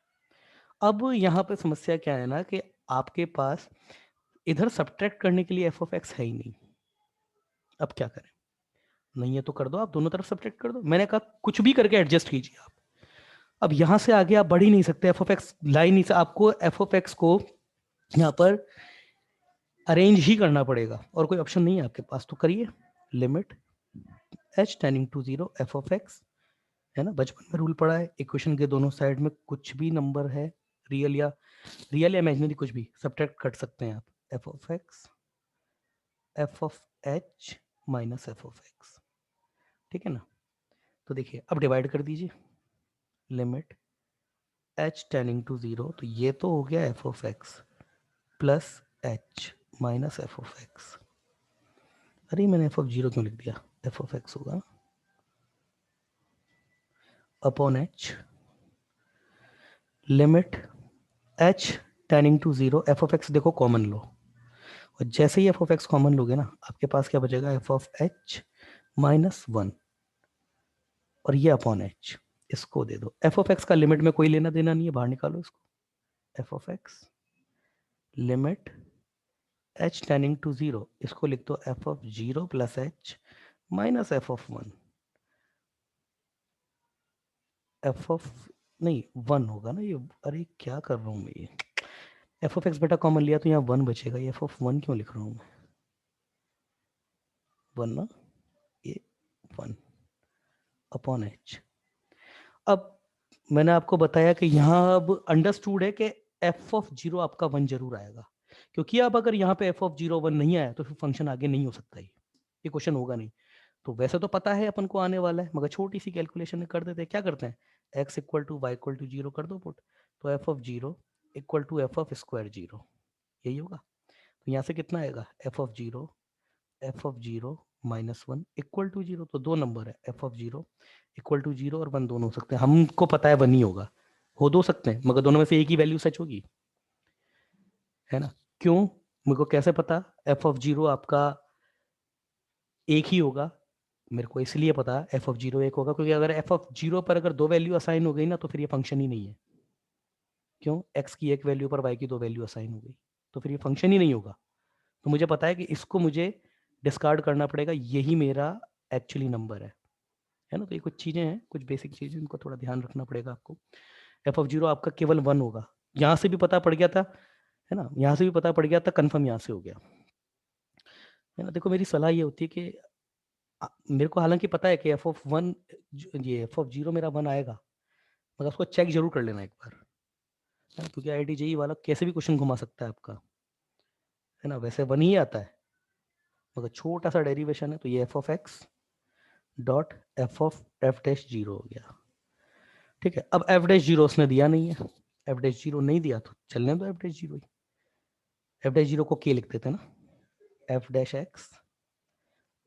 अब यहाँ पे समस्या क्या है ना कि आपके पास इधर सब्ट्रैक्ट करने के लिए f ऑफ x है ही नहीं. अब क्या करें, नहीं है तो कर दो, आप दोनों तरफ सब्ट्रैक्ट कर दो. मैंने कहा कुछ भी करके एडजस्ट कीजिए आप. अब यहां से आगे आप बढ़ ही नहीं सकते, f ऑफ x लाई नहीं, आपको f ऑफ x को यहाँ पर अरेंज ही करना पड़ेगा और कोई ऑप्शन नहीं है आपके पास. तो करिए, limit h tending to 0 f of x, है ना. बचपन में रूल पढ़ा है, इक्वेशन के दोनों साइड में कुछ भी नंबर है, रियल या इमेजिनरी कुछ भी सब्ट्रैक्ट कर सकते हैं आप. f of x f of h minus f of x, ठीक है ना. तो देखिए अब डिवाइड कर दीजिए, लिमिट h टेंडिंग टू 0, तो ये तो हो गया f of x plus h minus f of x. अरे मैंने f ऑफ 0 क्यों लिख दिया, f ऑफ x होगा upon h limit h tending to 0 f of x. देखो कॉमन लो, और जैसे ही f ऑफ x कॉमन लोगे ना, आपके पास क्या बचेगा, f ऑफ h माइनस 1, और ये अपॉन h. इसको दे दो, f ऑफ x का लिमिट में कोई लेना देना नहीं है, बाहर निकालो इसको. f of x limit h tending to 0, इसको लिख दो f of 0 plus h minus f of 1. f of नहीं 1 होगा ना ये, अरे क्या कर रहा हूँ मैं, ये f ऑफ x बेटा कॉमन लिया तो यहाँ 1 बचेगा, ये f ऑफ 1 क्यों लिख रहा हूँ मैं, 1 ना, ये 1 अपॉन h. अब मैंने आपको बताया कि यहाँ अब अंडरस्टूड है कि f ऑफ 0 आपका 1 जरूर आएगा, क्योंकि अब अगर यहाँ पे f ऑफ 0 1 नहीं आया तो फिर फंक्शन आगे नहीं हो सकता, ये क्वेश्चन होगा नहीं. तो वैसे तो पता है अपन को आने वाला है, मगर छोटी सी कैलकुलेशन कर देते हैं. क्या करते हैं, x equal to y equal to 0 कर दो पुट, तो f of 0 equal to f of square 0, यही होगा. तो यहाँ से कितना आएगा, f of 0 minus 1 equal to 0. तो दो नंबर है, f ऑफ 0 इक्वल टू 0 और 1 दोनों हो सकते हैं. हमको पता है 1 ही होगा, हो दो सकते हैं, मगर दोनों में से एक ही वैल्यू सच होगी, है ना. क्यों, मेरे को कैसे पता, f ऑफ 0 आपका एक ही होगा, मेरे को इसलिए पता f ऑफ 0 एक होगा क्योंकि अगर f ऑफ 0 पर अगर दो वैल्यू असाइन हो गई ना तो फिर ये फंक्शन ही नहीं है. क्यों, x की एक वैल्यू पर y की दो वैल्यू असाइन हो गई तो फिर ये फंक्शन ही नहीं होगा. तो मुझे पता है कि इसको मुझे डिस्कार्ड करना पड़ेगा, यही मेरा एक्चुअली नंबर है ना. तो ये कुछ चीज़ें हैं, कुछ बेसिक चीज़ें, इनको थोड़ा ध्यान रखना पड़ेगा आपको. f ऑफ 0 आपका केवल 1 होगा, यहाँ से भी पता पड़ गया था, है ना, यहाँ से भी पता पड़ गया था, कन्फर्म यहाँ से हो गया, है ना. देखो मेरी सलाह ये होती है कि मेरे को हालांकि पता है कि f ऑफ 1, ये f ऑफ 0 मेरा 1 आएगा, मगर उसको चेक जरूर कर लेना एक बार, है ना, क्योंकि IIT JEE वाला कैसे भी क्वेश्चन घुमा सकता है आपका, है ना. वैसे 1 ही आता है, मगर छोटा सा डेरिवेशन है, तो ये F of x dot F of F dash zero हो गया। ठीक है, अब एफ डैश जीरो उसने दिया नहीं है, एफ डैश जीरो नहीं दिया तो चलने दो एफ डैश जीरो ही, एफ डैश जीरो को के लिख देते हैं ना, f dash x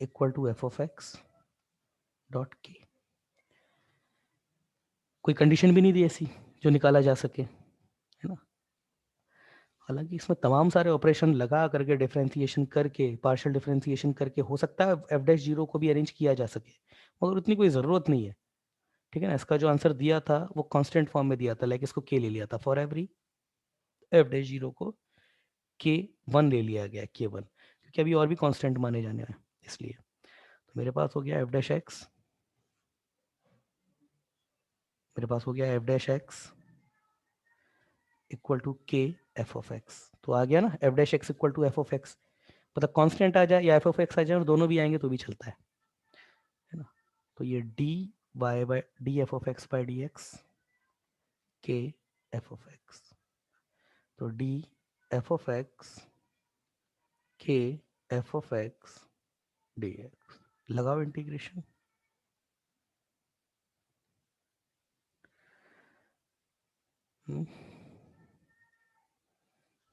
equal to f of x dot k. कोई कंडीशन भी नहीं दी ऐसी जो निकाला जा सके, है ना। हालांकि इसमें तमाम सारे ऑपरेशन लगा करके डिफरेंशिएशन करके पार्शियल डिफरेंशिएशन करके हो सकता है एफ डैश जीरो को भी अरेंज किया जा सके, मगर उतनी कोई ज़रूरत नहीं है। ठीक है ना, इसका जो आंसर दिया था वो कांस्टेंट फॉर्म में दिया था, लाइक इसको के ले लिया था, for every F dash zero को के वन ले लिया गया, के वन, क्योंकि अभी और भी कांस्टेंट माने जाने हैं इसलिए। तो मेरे पास हो गया एफ डैश एक्स, मेरे पास हो गया F dash x equal to k f of x. तो आ गया ना f dash x equal to f of x, मतलब कांस्टेंट आ जाए या एफ ऑफ एक्स आ जाए और दोनों भी आएंगे तो भी चलता है ना। तो ये d y by d f of x by d x k f of x, तो d f of x k f of x d x, लगाओ इंटीग्रेशन।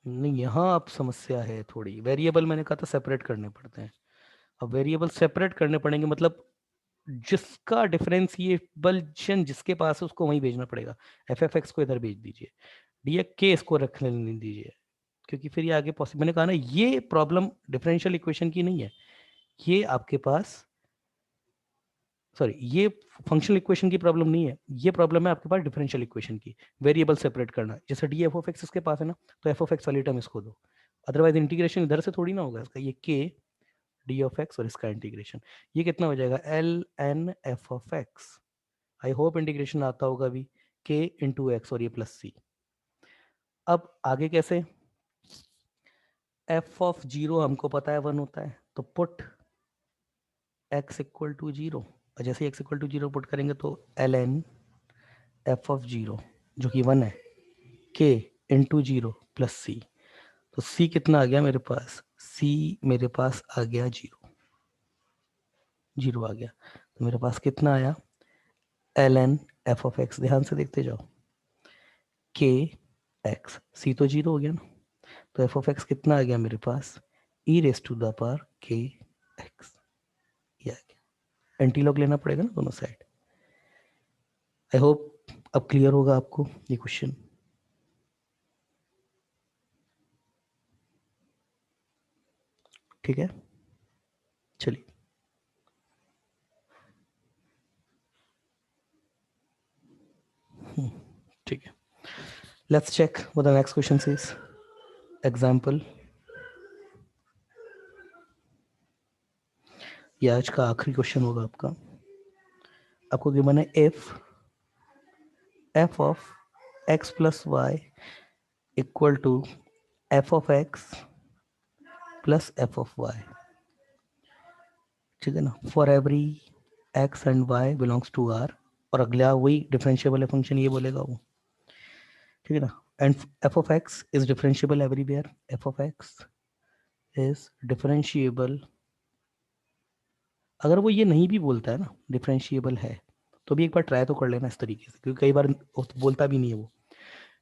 नहीं, यहाँ अब समस्या है थोड़ी, वेरिएबल मैंने कहा था सेपरेट करने पड़ते हैं, अब वेरिएबल सेपरेट करने पड़ेंगे, मतलब जिसका डिफरेंशिएबल जिसके पास है उसको वहीं भेजना पड़ेगा, एफ एफ एक्स को इधर भेज दीजिए, डी के इसको रख लेने दीजिए, क्योंकि फिर ये आगे पॉसिबल, मैंने कहा ना ये प्रॉब्लम डिफरेंशियल इक्वेशन की नहीं है, ये आपके पास सॉरी ये फंक्शनल इक्वेशन की प्रॉब्लम नहीं है, ये प्रॉब्लम है आपके पास डिफरेंशियल इक्वेशन की, वेरिएबल सेपरेट करना। जैसे डी एफ ऑफ एक्स इसके पास है ना, तो एफ ऑफ एक्स वाली टर्म इसको दो, अदरवाइज इंटीग्रेशन इधर से थोड़ी ना होगा इसका, ये के डी ऑफ एक्स और इसका इंटीग्रेशन, ये कितना हो जाएगा l n f of x, I hope integration आता होगा अभी, के इंटू एक्स और ये प्लस सी। अब आगे कैसे, एफ ऑफ जीरो हमको पता है वन होता है, तो put x equal to zero, और जैसे x equal to zero put करेंगे तो l n f of zero जो कि वन है के इंटू जीरो प्लस सी, तो सी कितना आ गया मेरे पास, सी मेरे पास आ गया जीरो, जीरो आ गया, तो मेरे पास कितना आया l n f of x, ध्यान से देखते जाओ, के एक्स, सी तो जीरो हो गया ना, तो एफ ऑफ एक्स कितना आ गया मेरे पास, e raise to the power k x, ये आ गया, एंटीलॉग लेना पड़ेगा ना दोनों साइड। आई होप अब क्लियर होगा आपको ये क्वेश्चन। ठीक है, चलिए ठीक है, let's check what the next question is. Example, ये आज का आखिरी क्वेश्चन होगा आपका। आपको गिवन है f of x plus y equal to f of x plus f of y, ठीक है ना, for every x and y belongs to r, और अगला वही डिफरेंशिएबल है फंक्शन, ये बोलेगा वो, ठीक है ना, and F of x is differentiable everywhere, F of x is differentiable, अगर वो ये नहीं भी बोलता है ना डिफरेंशिएबल है, तो भी एक बार ट्राई तो कर लेना इस तरीके से, क्योंकि कई बार वो तो बोलता भी नहीं है वो,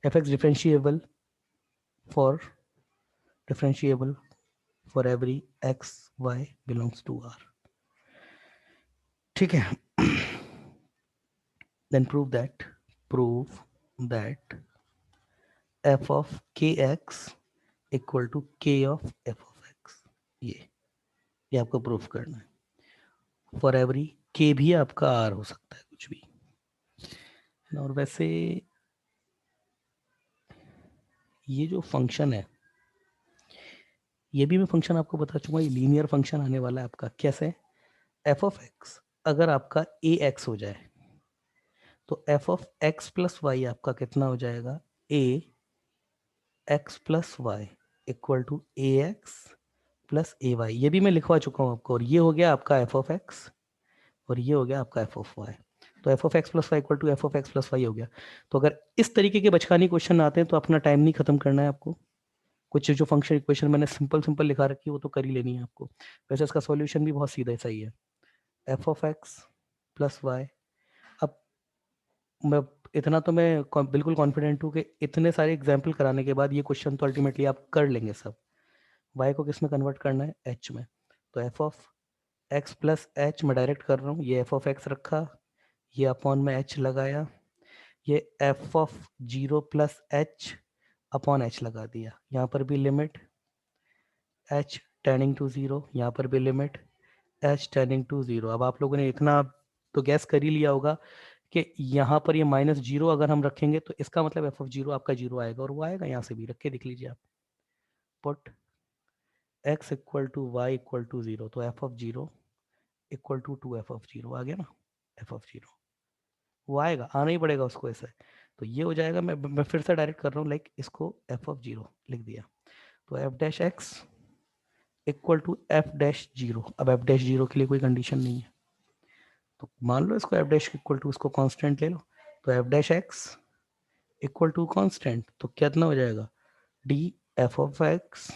f x differentiable for differentiable for every x y belongs to r, ठीक है। Then prove that f of k x equal to k of F of x, ये आपको प्रूफ करना है, फॉर एवरी के भी आपका आर हो सकता है कुछ भी, और वैसे ये जो फंक्शन है, ये भी मैं फंक्शन आपको बता चुका, ये लीनियर फंक्शन आने वाला है आपका, कैसे, एफ ऑफ एक्स अगर आपका ए एक्स हो जाए तो F of x plus y आपका कितना हो जाएगा, a x plus y equal to a x plus a y, ये भी मैं लिखवा चुका हूँ आपको, और ये हो गया आपका एफ ऑफ एक्स और ये हो गया आपका एफ ऑफ वाई, तो F of x plus y equal to f of x plus y हो गया। तो अगर इस तरीके के बचकानी क्वेश्चन आते हैं तो अपना टाइम नहीं खत्म करना है आपको, कुछ जो फंक्शन इक्वेशन मैंने सिंपल सिंपल लिखा रखी है वो तो कर ही लेनी है आपको। वैसे इसका सॉल्यूशन भी बहुत सीधा सही है, f of x plus y. अब मैं इतना तो मैं बिल्कुल कॉन्फिडेंट हूँ कि इतने सारे एग्जाम्पल कराने के बाद ये क्वेश्चन तो अल्टीमेटली आप कर लेंगे सब। y को किस में कन्वर्ट करना है, h में। तो F of x plus H मैं डायरेक्ट कर रहा हूँ, ये एफ ऑफ एक्स रखा, ये अपॉन में h लगाया, ये F of zero plus H upon h लगा दिया, यहाँ पर भी limit h tending to zero, यहाँ पर भी limit h tending to zero. अब आप लोगों ने इतना तो गैस कर ही लिया होगा कि यहाँ पर ये माइनस जीरो अगर हम रखेंगे तो इसका मतलब एफ ऑफ जीरो आपका जीरो आएगा, और वो आएगा, यहाँ से भी रख के देख लीजिए आप। Put x equal to y equal to zero, तो F of zero equal to two f of zero आ गया ना, एफ ऑफ जीरो वो आएगा, आना ही पड़ेगा उसको ऐसे। तो ये हो जाएगा, मैं फिर से डायरेक्ट कर रहा हूँ, लाइक इसको एफ ऑफ जीरो लिख दिया, तो f dash x equal to f dash zero. अब एफ डैश जीरो के लिए कोई कंडीशन नहीं है, तो मान लो इसको एफ डैश इक्वल टू इसको कांस्टेंट ले लो, तो f dash x equal to constant, तो कितना हो जाएगा, d f of x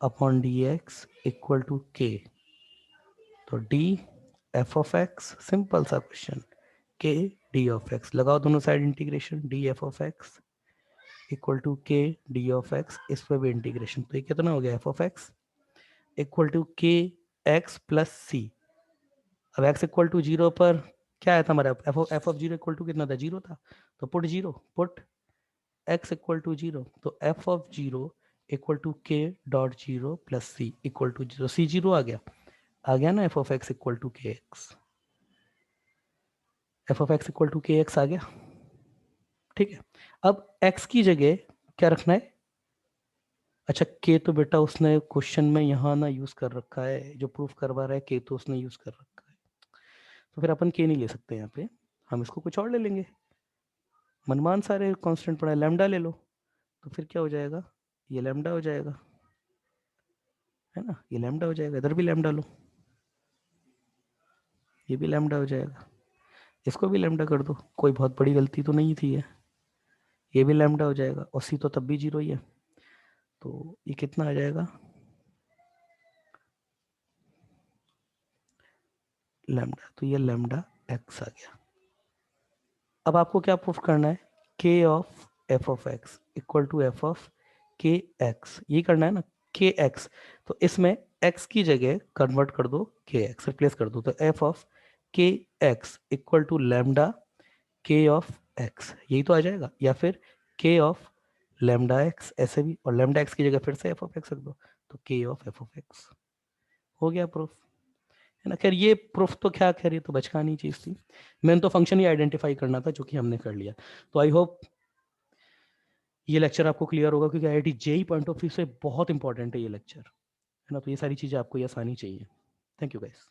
upon d x equal to k. तो d f of x, simple सा question, k d of x, लगाओ दोनों side integration, d f of x equal to k d of x, इस पर भी integration, तो ये कितना हो गया, f of x equal to k x plus सी। अब x इक्वल टू जीरो पर क्या आया था हमारा, f of zero equal to कितना था, जीरो था, तो put zero, put x equal to zero, तो F of zero equal to k dot zero plus C equal to zero, c zero आ गया ना, F of x equal to k x, f of x equal to k x आ गया, ठीक है। अब x की जगह क्या रखना है, अच्छा के तो बेटा उसने क्वेश्चन में यहाँ ना यूज कर रखा है, जो प्रूफ करवा रहा है के तो उसने यूज कर रखा है, तो फिर अपन के नहीं ले सकते यहाँ पे, हम इसको कुछ और ले लेंगे। मनमान सारे कांस्टेंट पड़ा है, लैम्डा ले लो, तो फिर क्या हो जाएगा, ये लैम्डा हो जाएगा, है ना, ये लैम्डा हो जाएगा, इधर भी लैम्डा लो, ये भी लैम्डा हो जाएगा, इसको भी लैम्डा कर दो, कोई बहुत बड़ी गलती तो नहीं थी ये भी लैम्डा हो जाएगा, और सी तो तब भी जीरो ही है, तो ये कितना आ जाएगा, लैम्डा, तो ये लैम्डा एक्स आ गया। अब आपको क्या प्रूफ करना है, k of F of x equal to f of k x, ये करना है ना, के एक्स, तो इसमें एक्स की जगह कन्वर्ट कर दो, के एक्स रिप्लेस कर दो, तो F of k x equal to lambda के ऑफ एक्स, यही तो आ जाएगा, या फिर के ऑफ लैम्डा एक्स, ऐसे भी, और लैम्डा एक्स की जगह फिर से एफ ऑफ एक्स रख दो, तो के ऑफ एफ ऑफ एक्स हो गया प्रूफ, है ना। खैर ये प्रूफ तो क्या, खैर ये तो बचकानी चीज थी, मैंने तो फंक्शन ही आइडेंटिफाई करना था, जो कि हमने कर लिया। तो आई होप ये लेक्चर आपको क्लियर होगा, क्योंकि IIT JEE point of view से बहुत इंपॉर्टेंट है ये लेक्चर, है ना, तो ये सारी चीजें आपको ये आसानी चाहिए। Thank you guys.